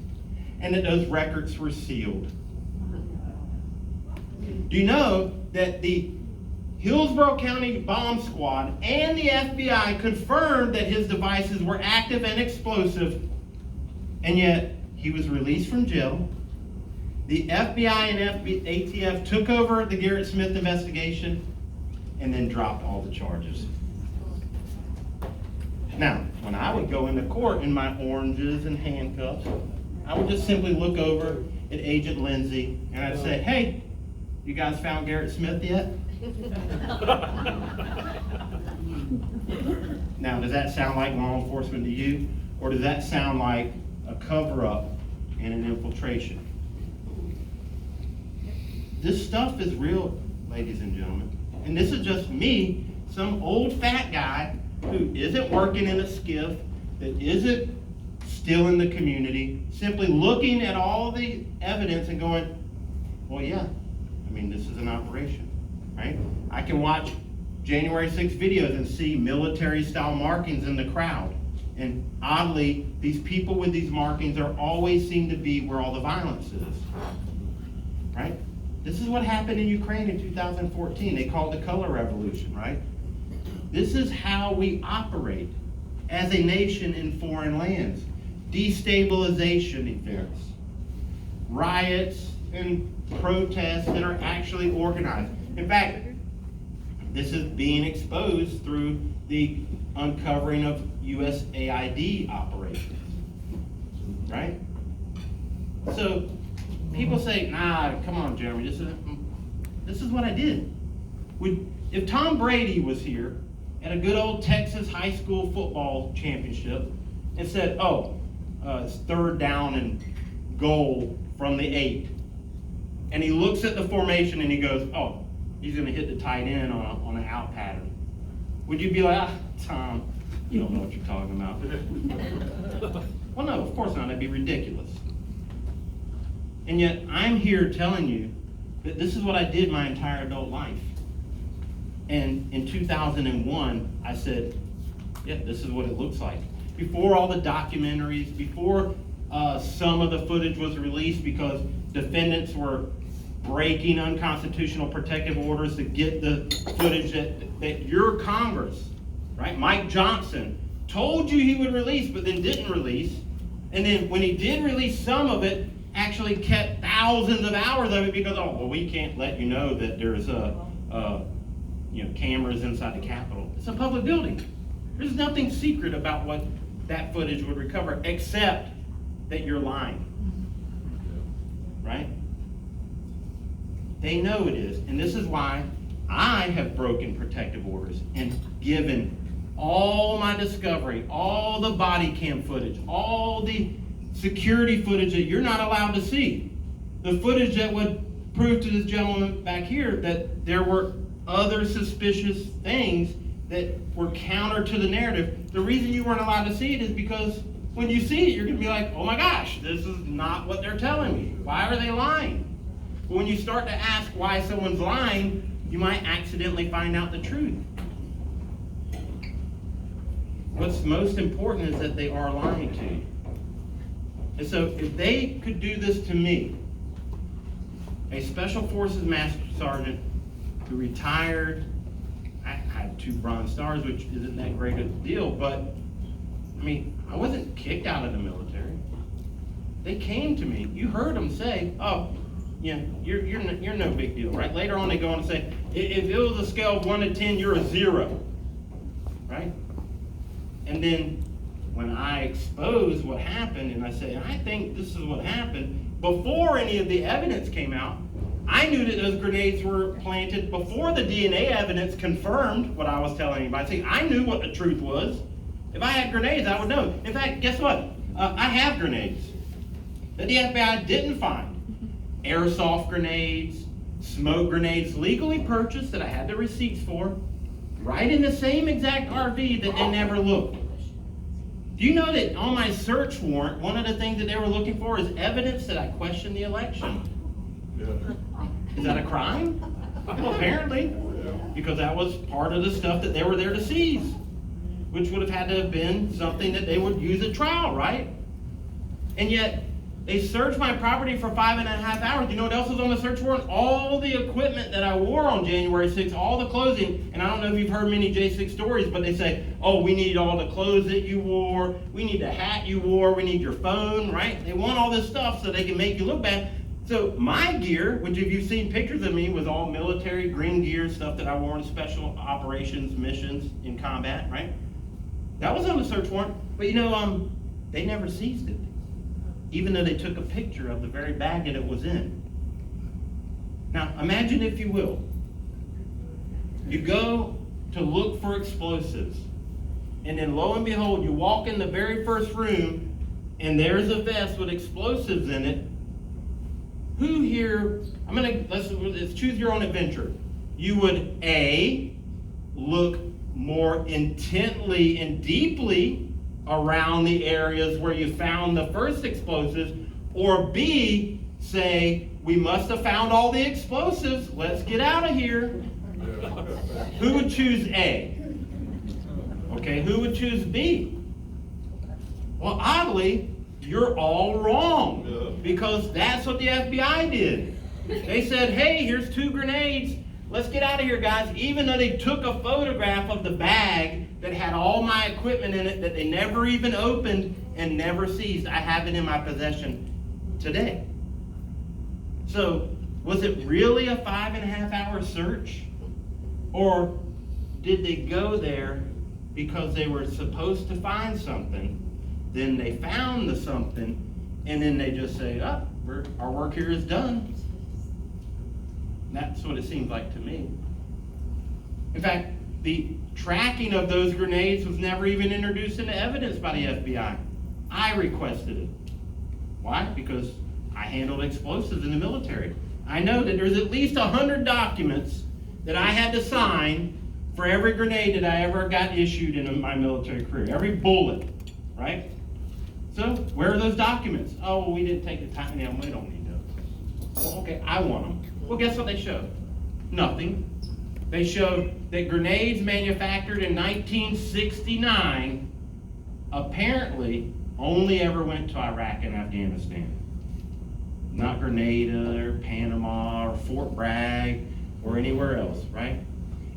and that those records were sealed? Do you know that the Hillsborough County Bomb Squad and the FBI confirmed that his devices were active and explosive, and yet he was released from jail? The FBI and ATF took over the Garrett Smith investigation and then dropped all the charges. Now, when I would go into court in my oranges and handcuffs, I would just simply look over at Agent Lindsay and I'd say, hey, you guys found Garrett Smith yet? Now, does that sound like law enforcement to you? Or does that sound like a cover-up and an infiltration? This stuff is real, ladies and gentlemen. And this is just me, some old fat guy who isn't working in a skiff, that isn't still in the community, simply looking at all the evidence and going, well, yeah, I mean, this is an operation, right? I can watch January 6 videos and see military-style markings in the crowd. And oddly, these people with these markings are always seem to be where all the violence is, right? This is what happened in Ukraine in 2014. They called it the color revolution, right? This is how we operate as a nation in foreign lands. Destabilization events, riots and protests that are actually organized. In fact, this is being exposed through the uncovering of USAID operations, right? So people say, nah, come on, Jeremy, this is what I did. If Tom Brady was here at a good old Texas high school football championship and said, it's 3rd down and goal from the 8, and he looks at the formation and he goes, he's going to hit the tight end on an out pattern, would you be like, Tom, you don't know what you're talking about? Well, no, of course not. That'd be ridiculous. And yet, I'm here telling you that this is what I did my entire adult life. And in 2001, I said, yeah, this is what it looks like. Before all the documentaries, before some of the footage was released because defendants were breaking unconstitutional protective orders to get the footage that your Congress, right, Mike Johnson, told you he would release but then didn't release. And then when he did release some of it, actually kept thousands of hours of it because, we can't let you know that there's cameras inside the Capitol. It's a public building. There's nothing secret about what that footage would recover, except that you're lying, right? They know it is, and this is why I have broken protective orders and given all my discovery, all the body cam footage, all the security footage that you're not allowed to see. The footage that would prove to this gentleman back here that there were other suspicious things that were counter to the narrative. The reason you weren't allowed to see it is because when you see it, you're going to be like, oh my gosh, this is not what they're telling me. Why are they lying? But when you start to ask why someone's lying, you might accidentally find out the truth. What's most important is that they are lying to you. And so if they could do this to me, a Special Forces Master Sergeant who retired, I had 2 Bronze Stars, which isn't that great a deal, but I mean, I wasn't kicked out of the military. They came to me. You heard them say, you're no big deal, right? Later on they go on and say, if it was a scale of 1 to 10, you're a 0, right? And then when I expose what happened and I say, I think this is what happened, before any of the evidence came out, I knew that those grenades were planted before the DNA evidence confirmed what I was telling anybody. See, I knew what the truth was. If I had grenades, I would know. In fact, guess what? I have grenades that the FBI didn't find. Airsoft grenades, smoke grenades, legally purchased that I had the receipts for, right in the same exact RV that they never looked. Do you know that on my search warrant, one of the things that they were looking for is evidence that I questioned the election? Is that a crime? Well, apparently, because that was part of the stuff that they were there to seize, which would have had to have been something that they would use at trial, right? And yet, they searched my property for 5.5 hours. You know what else was on the search warrant? All the equipment that I wore on January 6th, all the clothing. And I don't know if you've heard many J6 stories, but they say, we need all the clothes that you wore. We need the hat you wore. We need your phone, right? They want all this stuff so they can make you look bad. So my gear, which if you've seen pictures of me, was all military green gear, stuff that I wore in special operations missions in combat, right? That was on the search warrant. But they never seized it, even though they took a picture of the very bag that it was in. Now, imagine, if you will, you go to look for explosives, and then lo and behold, you walk in the very first room, and there's a vest with explosives in it, who here, let's choose your own adventure. You would A, look more intently and deeply around the areas where you found the first explosives, or B, say, we must have found all the explosives, let's get out of here. Who would choose A? Okay, who would choose B? Well, oddly, you're all wrong, because that's what the FBI did. They said, hey, here's 2 grenades. Let's get out of here, guys. Even though they took a photograph of the bag that had all my equipment in it that they never even opened and never seized. I have it in my possession today. So, was it really a 5.5-hour search? Or did they go there because they were supposed to find something, then they found the something, and then they just say, oh, our work here is done? That's what it seems like to me. In fact, the tracking of those grenades was never even introduced into evidence by the FBI. I requested it. Why? Because I handled explosives in the military. I know that there's at least 100 documents that I had to sign for every grenade that I ever got issued in my military career. Every bullet, right? So, where are those documents? Oh, well, we didn't take the time. Yeah, we don't need those. Well, okay, I want them. Well, guess what they showed? Nothing. They showed that grenades manufactured in 1969 apparently only ever went to Iraq and Afghanistan. Not Grenada or Panama or Fort Bragg or anywhere else, right?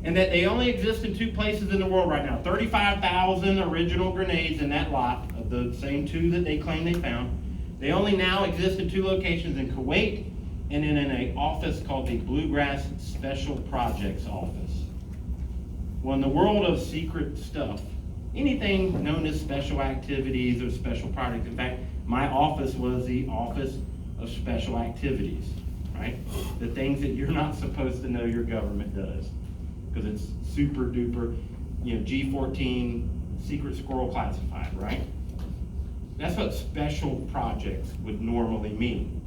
And that they only exist in 2 places in the world right now. 35,000 original grenades in that lot of the same 2 that they claim they found. They only now exist in 2 locations, in Kuwait and in an office called the Bluegrass Special Projects Office. Well, in the world of secret stuff, anything known as special activities or special projects, in fact, my office was the Office of Special Activities, right? The things that you're not supposed to know your government does, because it's super duper, G14 secret squirrel classified, right? That's what special projects would normally mean.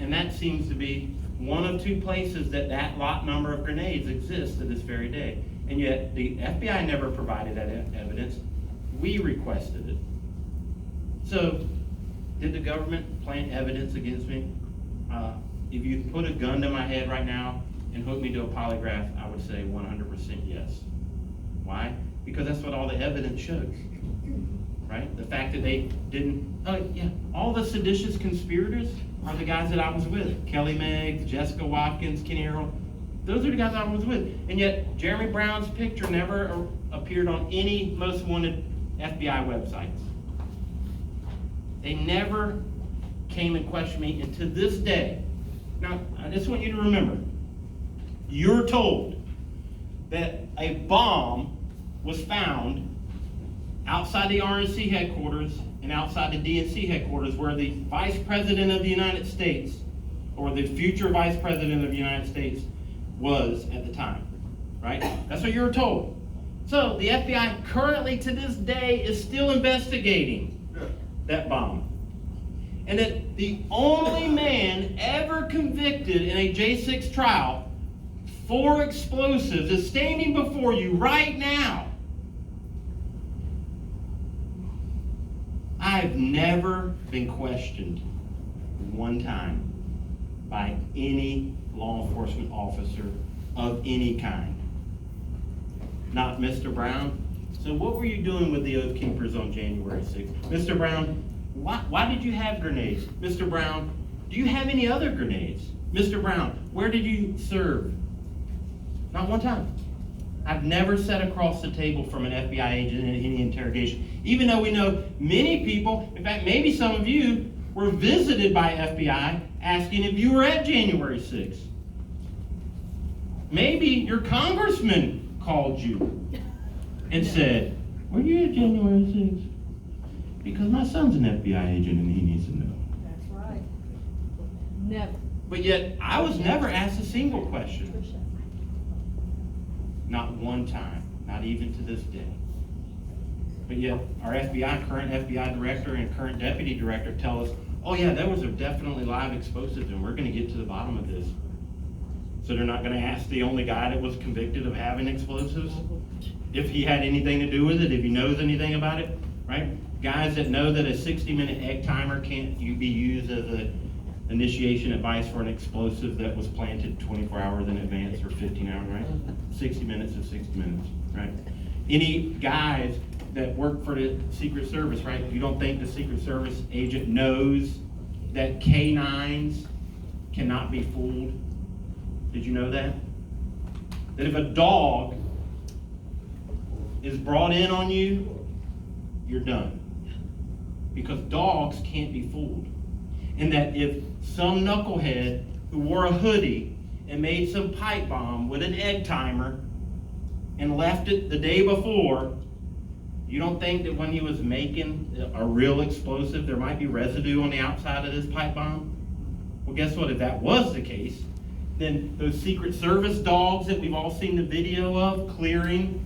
And that seems to be one of 2 places that lot number of grenades exists to this very day. And yet the FBI never provided that evidence. We requested it. So, did the government plant evidence against me? If you put a gun to my head right now and hook me to a polygraph, I would say 100% yes. Why? Because that's what all the evidence shows, right? The fact that they didn't, all the seditious conspirators are the guys that I was with. Kelly Meggs, Jessica Watkins, Kenny Earl. Those are the guys I was with. And yet, Jeremy Brown's picture never appeared on any most wanted FBI websites. They never came and questioned me, and to this day, now, I just want you to remember, you're told that a bomb was found outside the RNC headquarters and outside the DNC headquarters, where the Vice President of the United States, or the future Vice President of the United States, was at the time, right? That's what you were told. So the FBI currently to this day is still investigating that bomb. And that the only man ever convicted in a J6 trial for explosives is standing before you right now. I've never been questioned one time by any law enforcement officer of any kind. Not Mr. Brown. So what were you doing with the Oath Keepers on January 6th? Mr. Brown, why did you have grenades? Mr. Brown, do you have any other grenades? Mr. Brown, where did you serve? Not one time. I've never sat across the table from an FBI agent in any interrogation, even though we know many people, in fact, maybe some of you, were visited by FBI asking if you were at January 6th. Maybe your congressman called you and said, were you at January 6th? Because my son's an FBI agent and he needs to know. That's right. Never. But yet, I was never asked a single question. Not one time, not even to this day. But yet, our current FBI director and current deputy director tell us, oh yeah, there was definitely live explosives and we're gonna get to the bottom of this. So they're not gonna ask the only guy that was convicted of having explosives if he had anything to do with it, if he knows anything about it, right? Guys that know that a 60-minute egg timer can't be used as a initiation advice for an explosive that was planted 24 hours in advance or 15 hours, right? 60 minutes is 60 minutes, right? Any guys that work for the Secret Service, right? You don't think the Secret Service agent knows that canines cannot be fooled? Did you know that? That if a dog is brought in on you, you're done. Because dogs can't be fooled. And that if some knucklehead who wore a hoodie and made some pipe bomb with an egg timer and left it the day before, you don't think that when he was making a real explosive, there might be residue on the outside of this pipe bomb? Well, guess what? If that was the case, then those Secret Service dogs that we've all seen the video of clearing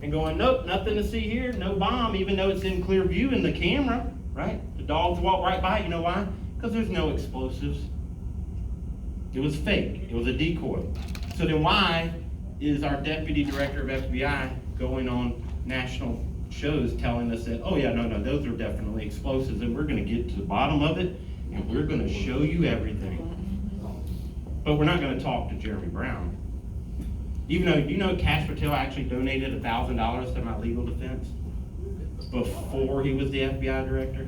and going, nope, nothing to see here, no bomb, even though it's in clear view in the camera, right? The dogs walk right by it. You know why? Because there's no explosives. It was fake. It was a decoy. So then why is our deputy director of FBI going on national shows telling us that, oh yeah, no, those are definitely explosives and we're gonna get to the bottom of it and we're gonna show you everything. But we're not gonna talk to Jeremy Brown. Even though, you know, Cash Patel actually donated $1,000 to my legal defense before he was the FBI director?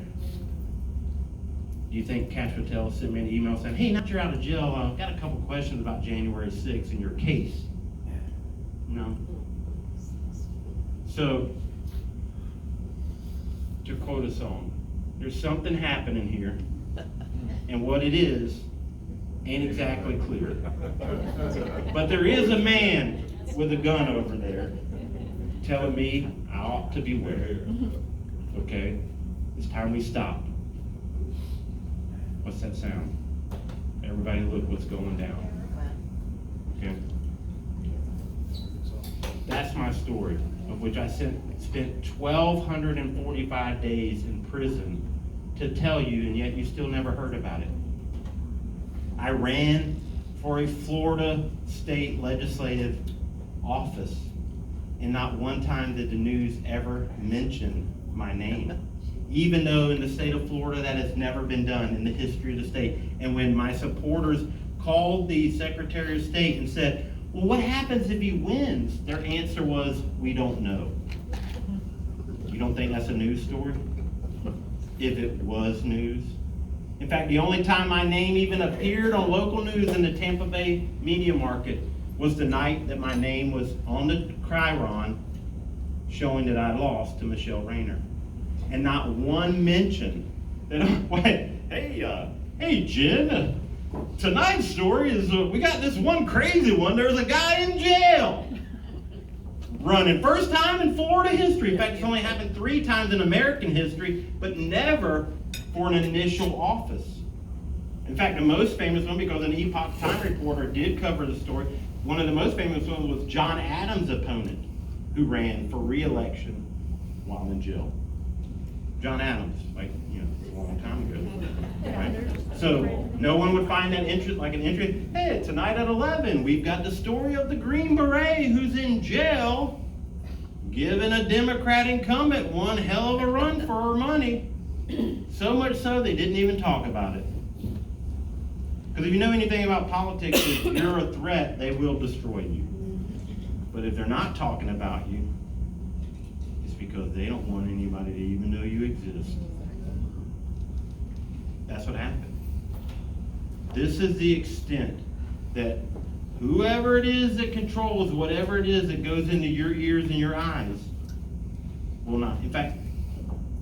Do you think Cash Patel sent me an email saying, hey, now that you're out of jail, I've got a couple questions about January 6th and your case? No. So, to quote a song, there's something happening here, and what it is ain't exactly clear. But there is a man with a gun over there telling me I ought to beware. Okay? It's time we stop. What's that sound? Everybody look what's going down. Okay? That's my story, of which I spent 1,245 days in prison to tell you, and yet you still never heard about it. I ran for a Florida state legislative office, and not one time did the news ever mention my name. Even though in the state of Florida that has never been done in the history of the state. And when my supporters called the Secretary of State and said, well, what happens if he wins? Their answer was, we don't know. You don't think that's a news story? If it was news. In fact, the only time my name even appeared on local news in the Tampa Bay media market was the night that my name was on the Chyron showing that I lost to Michelle Rayner. And not one mention that, hey Jen, tonight's story is we got this one crazy one. There's a guy in jail running. First time in Florida history. In fact, it's only happened 3 times in American history, but never for an initial office. In fact, the most famous one, because an Epoch Time reporter did cover the story, one of the most famous ones was John Adams' opponent, who ran for re-election while in jail. John Adams, like, a long time ago. Right? So no one would find that interest, like an interest. Hey, tonight at 11, we've got the story of the Green Beret who's in jail, giving a Democrat incumbent one hell of a run for her money. So much so they didn't even talk about it. Because if you know anything about politics, if you're a threat, they will destroy you. But if they're not talking about you, it's because they don't want anybody to even know you exist. That's what happened. This is the extent that whoever it is that controls whatever it is that goes into your ears and your eyes will not. In fact,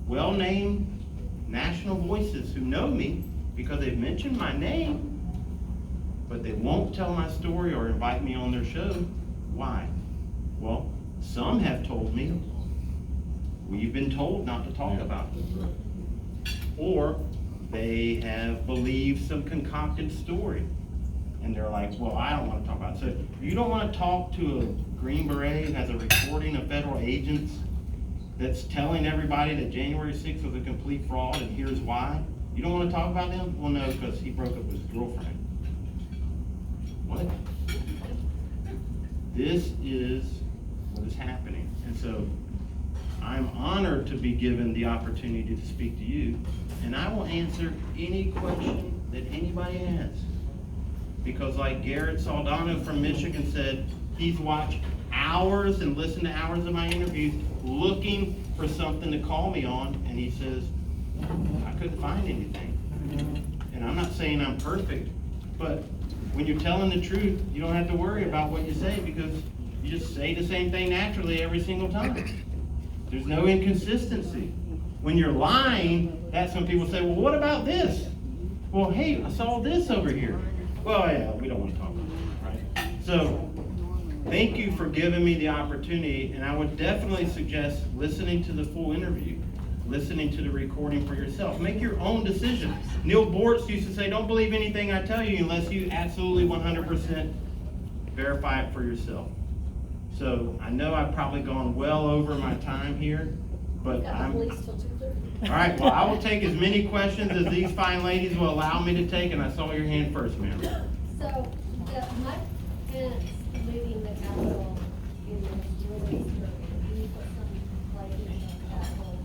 well-named national voices who know me because they've mentioned my name, but they won't tell my story or invite me on their show. Why? Well, some have told me, we've been told not to talk about it. Or they have believed some concocted story. And they're like, well, I don't want to talk about it. So if you don't want to talk to a Green Beret who has a recording of federal agents that's telling everybody that January 6th was a complete fraud and here's why, You don't wanna talk about them? Well, no, because he broke up with his girlfriend. What? This is what is happening. And so I'm honored to be given the opportunity to speak to you, and I will answer any question that anybody has. Because like Garrett Saldano from Michigan said, he's watched hours and listened to hours of my interviews looking for something to call me on, and he says, I couldn't find anything. And I'm not saying I'm perfect, but when you're telling the truth, you don't have to worry about what you say, because you just say the same thing naturally every single time. There's no inconsistency. When you're lying, that's when people say, well, what about this? Well, hey, I saw this over here. Well, yeah, we don't want to talk about that, right? So, thank you for giving me the opportunity, and I would definitely suggest listening to the full interview, listening to the recording for yourself. Make your own decision. Neil Bortz used to say, don't believe anything I tell you unless you absolutely 100% verify it for yourself. So I know I've probably gone well over my time here, but Got the I'm... police till 2:30. All right, well, I will take as many questions as these fine ladies will allow me to take, and I saw your hand first, ma'am. So, Mike Pence leaving the Capitol in this really scary. Can you put some, like, in the Capitol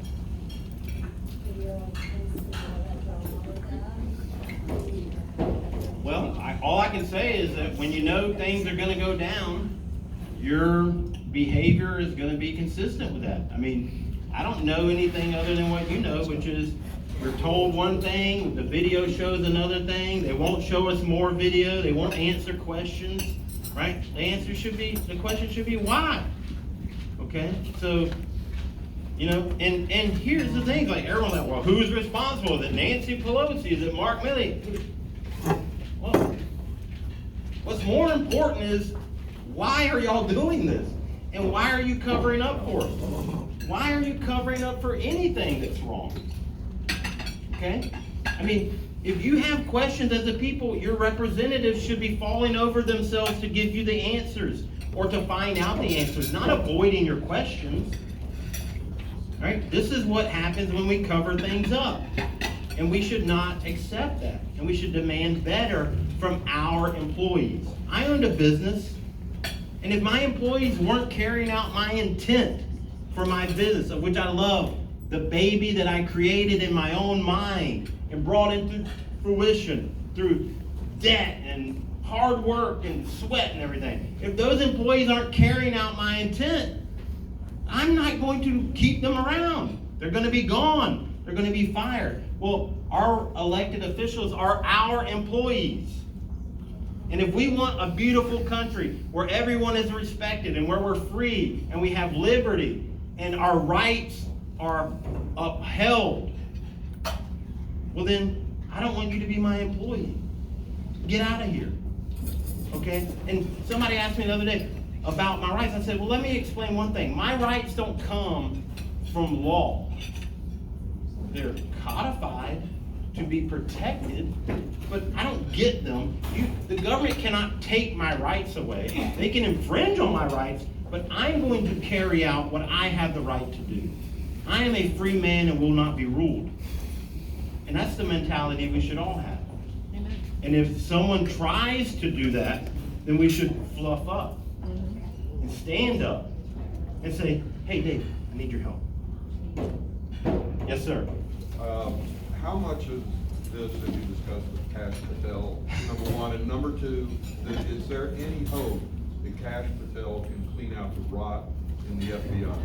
video and see what that? Well, all I can say is that when you know things are gonna go down, your behavior is gonna be consistent with that. I mean, I don't know anything other than what you know, which is we're told one thing, the video shows another thing, they won't show us more video, they won't answer questions, right? The question should be why? Okay, so, you know, and here's the thing, like everyone's like, well, who's responsible? Is it Nancy Pelosi? Is it Mark Milley? Well, what's more important is, why are y'all doing this? And why are you covering up for us? Why are you covering up for anything that's wrong? Okay? I mean, if you have questions as a people, your representatives should be falling over themselves to give you the answers or to find out the answers, not avoiding your questions. Right? This is what happens when we cover things up. And we should not accept that. And we should demand better from our employees. I owned a business, and if my employees weren't carrying out my intent for my business, of which I love, the baby that I created in my own mind and brought into fruition through debt and hard work and sweat and everything. If those employees aren't carrying out my intent, I'm not going to keep them around. They're going to be gone. They're going to be fired. Well, our elected officials are our employees. And if we want a beautiful country where everyone is respected and where we're free and we have liberty and our rights are upheld, well then, I don't want you to be my employee. Get out of here, okay? And somebody asked me the other day about my rights. I said, well, let me explain one thing. My rights don't come from law. They're codified to be protected, but I don't get them. The government cannot take my rights away. They can infringe on my rights, but I'm going to carry out what I have the right to do. I am a free man and will not be ruled. And that's the mentality we should all have. Amen. And if someone tries to do that, then we should fluff up and stand up and say, hey, Dave, I need your help. Yes, sir. How much of this have you discussed with Kash Patel, number one? And number two, is there any hope that Kash Patel can clean out the rot in the FBI?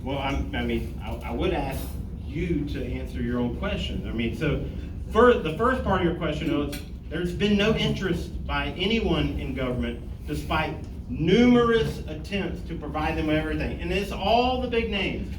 Well, I would ask you to answer your own question. I mean, so for the first part of your question is, there's been no interest by anyone in government, despite numerous attempts to provide them with everything. And it's all the big names.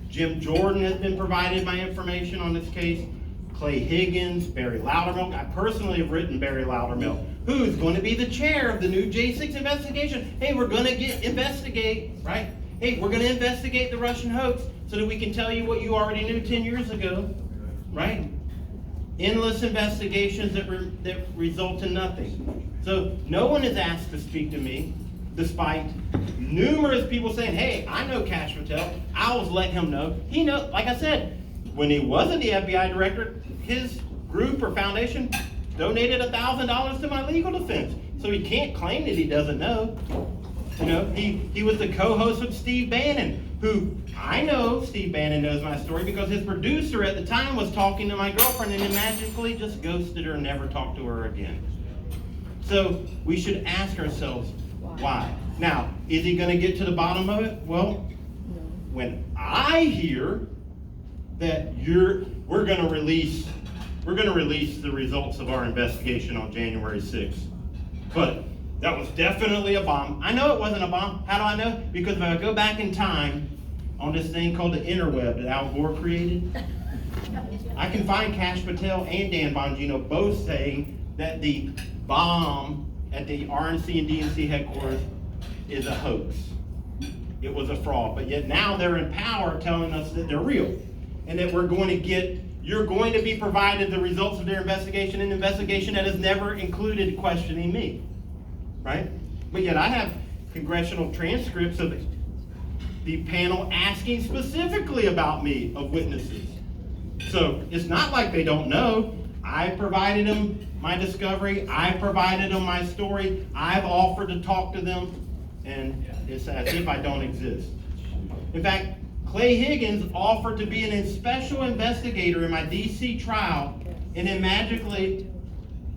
Jim Jordan has been provided my information on this case. Clay Higgins, Barry Loudermilk. I personally have written Barry Loudermilk, who's going to be the chair of the new J6 investigation. Hey, we're going to investigate, right? Hey, we're going to investigate the Russian hoax so that we can tell you what you already knew 10 years ago, right? Endless investigations that result in nothing. So no one is asked to speak to me, despite numerous people saying, hey, I know Kash Patel. I always let him know. He knows, like I said, when he wasn't the FBI director, his group or foundation donated $1,000 to my legal defense. So he can't claim that he doesn't know. You know, he was the co-host with Steve Bannon, who I know Steve Bannon knows my story because his producer at the time was talking to my girlfriend and then magically just ghosted her and never talked to her again. So we should ask ourselves, why? Now, is he going to get to the bottom of it? Well, when I hear that we're going to release the results of our investigation on January 6th, but that was definitely a bomb. I know it wasn't a bomb. How do I know? Because if I go back in time on this thing called the interweb that Al Gore created, I can find Kash Patel and Dan Bongino both saying that the bomb at the RNC and DNC headquarters is a hoax. It was a fraud. But yet now they're in power telling us that they're real and that you're going to be provided the results of their investigation, an investigation that has never included questioning me. Right? But yet I have congressional transcripts of the panel asking specifically about me of witnesses. So it's not like they don't know. I provided them my discovery. I provided them my story. I've offered to talk to them, and it's as if I don't exist. In fact, Clay Higgins offered to be a special investigator in my DC trial, and then magically.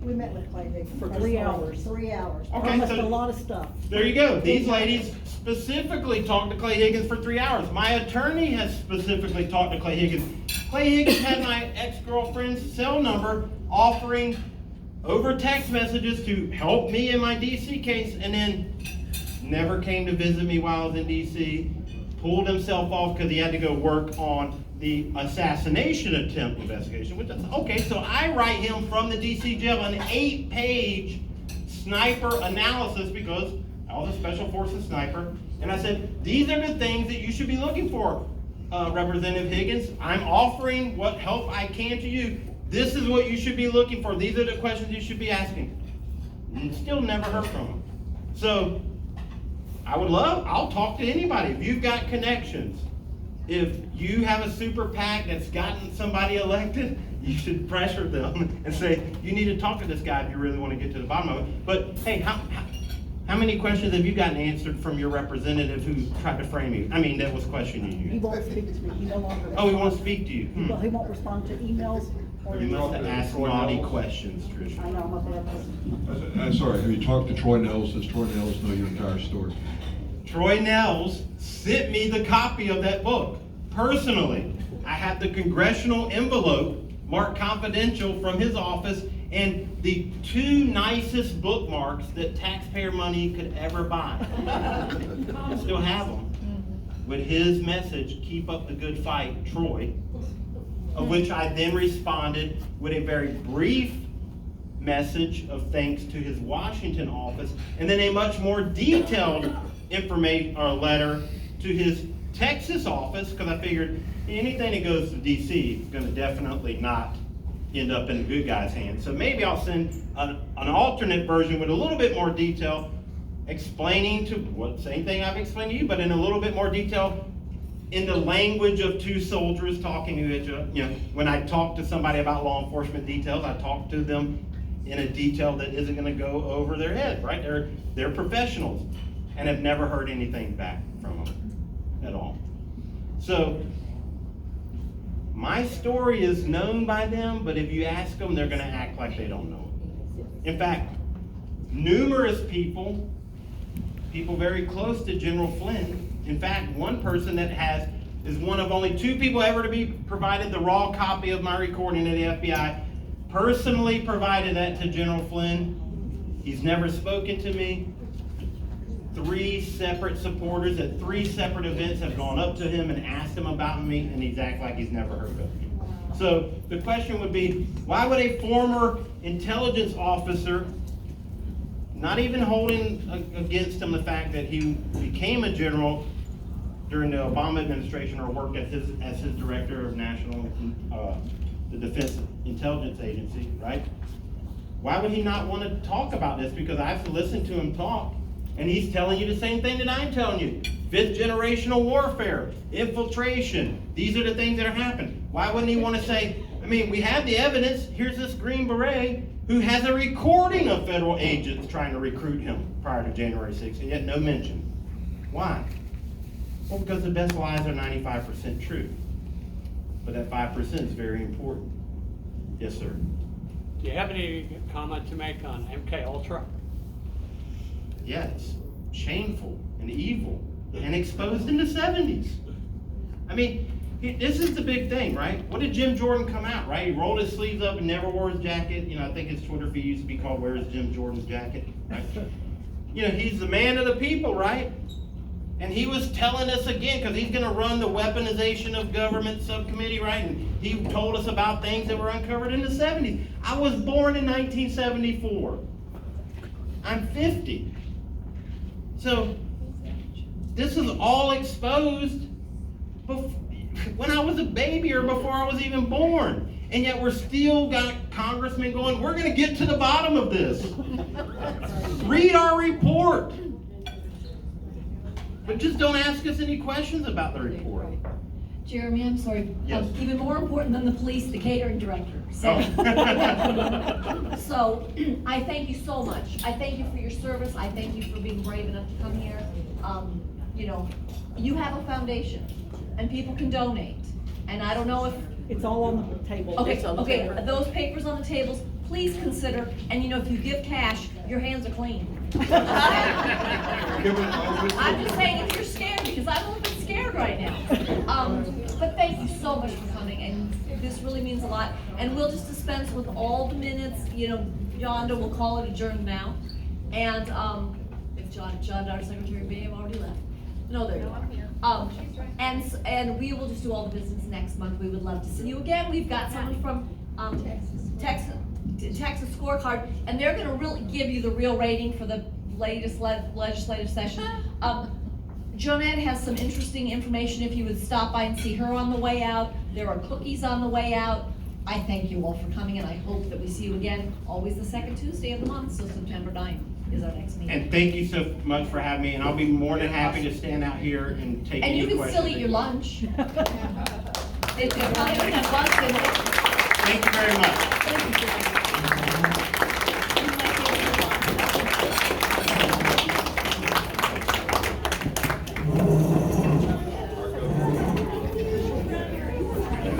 We met with Clay Higgins for 3 hours. 3 hours. Okay, Promised so a lot of stuff. There you go. These ladies specifically talked to Clay Higgins for 3 hours. My attorney has specifically talked to Clay Higgins. Clay Higgins had my ex-girlfriend's cell number offering over text messages to help me in my DC case, and then never came to visit me while I was in DC, pulled himself off because he had to go work on the assassination attempt investigation, which is okay. So I write him from the DC jail an 8-page sniper analysis because I was a special forces sniper, and I said, these are the things that you should be looking for, Representative Higgins. I'm offering what help I can to you. This is what you should be looking for. These are the questions you should be asking. And still never heard from him. So I'll talk to anybody. If you've got connections, if you have a super PAC that's gotten somebody elected, you should pressure them and say, you need to talk to this guy if you really want to get to the bottom of it. But hey, how many questions have you gotten answered from your representative who tried to frame you? I mean, that was questioning He you. won't speak to me. He no longer. Oh, he won't speak to you. He won't respond to emails or. You must have asked naughty questions, Tricia. I know, I'm a bad person. I'm sorry, have you talked to Troy Nels? Does Troy Nels know your entire story? Troy Nels sent me the copy of that book personally. I have the congressional envelope marked confidential from his office and the 2 nicest bookmarks that taxpayer money could ever buy. I still have them. With his message, keep up the good fight, Troy, of which I then responded with a very brief message of thanks to his Washington office, and then a much more detailed information or letter to his Texas office, because I figured anything that goes to DC is going to definitely not end up in the good guy's hands. So maybe I'll send an alternate version with a little bit more detail, explaining to what same thing I've explained to you, but in a little bit more detail in the language of 2 soldiers talking to each other. You know, when I talk to somebody about law enforcement details, I talk to them in a detail that isn't going to go over their head, right? They're professionals and have never heard anything back from them at all. So my story is known by them, but if you ask them, they're going to act like they don't know it. In fact, numerous people very close to General Flynn, in fact, one person that is one of only 2 people ever to be provided the raw copy of my recording of the FBI, personally provided that to General Flynn. He's never spoken to me. 3 separate supporters at 3 separate events have gone up to him and asked him about me, and he's acted like he's never heard of me. So the question would be, why would a former intelligence officer, not even holding against him the fact that he became a general during the Obama administration or worked as his director of the Defense Intelligence Agency, right? Why would he not want to talk about this? Because I've listened to him talk, and he's telling you the same thing that I'm telling you. fifth generational warfare, infiltration. These are the things that are happening. Why wouldn't he want to say, I mean, we have the evidence. Here's this Green Beret who has a recording of federal agents trying to recruit him prior to January 6th, and yet no mention. Why? Well, because the best lies are 95% true. But that 5% is very important. Yes, sir. Do you have any comment to make on MK Ultra? Yeah, it's shameful and evil and exposed in the 70s. I mean, this is the big thing, right? What did Jim Jordan come out, right? He rolled his sleeves up and never wore his jacket. You know, I think his Twitter feed used to be called "Where's Jim Jordan's Jacket?" Right? You know, he's the man of the people, right? And he was telling us again, because he's going to run the weaponization of government subcommittee, right? And he told us about things that were uncovered in the 70s. I was born in 1974. I'm 50. So this is all exposed when I was a baby or before I was even born. And yet we're still got congressmen going, we're going to get to the bottom of this. Read our report. But just don't ask us any questions about the report. Jeremy, I'm sorry. Yes. Even more important than the police, the catering director. So, so I thank you so much. I thank you for your service. I thank you for being brave enough to come here. You know, you have a foundation, and people can donate. And I don't know if It's all on the table. okay, It's on the okay. table. Those papers on the tables, please consider. And you know, if you give cash, your hands are clean. I'm just saying, if you're scared, because I'm a little bit scared right now. But thank you so much for coming, and this really means a lot. And we'll just dispense with all the minutes. You know, Yonda will call it adjourned now. And if John, our secretary, may have already left. No, there you are. And we will just do all the business next month. We would love to see you again. We've got someone from Texas scorecard, and they're going to really give you the real rating for the latest legislative session. Jonette has some interesting information if you would stop by and see her on the way out. There are cookies on the way out. I thank you all for coming, and I hope that we see you again, always the second Tuesday of the month, so September 9th is our next meeting. And thank you so much for having me, and I'll be more than happy to stand out here and take any And questions. you can still eat your lunch. If you're coming at lunch, then Thank you very much. thank you.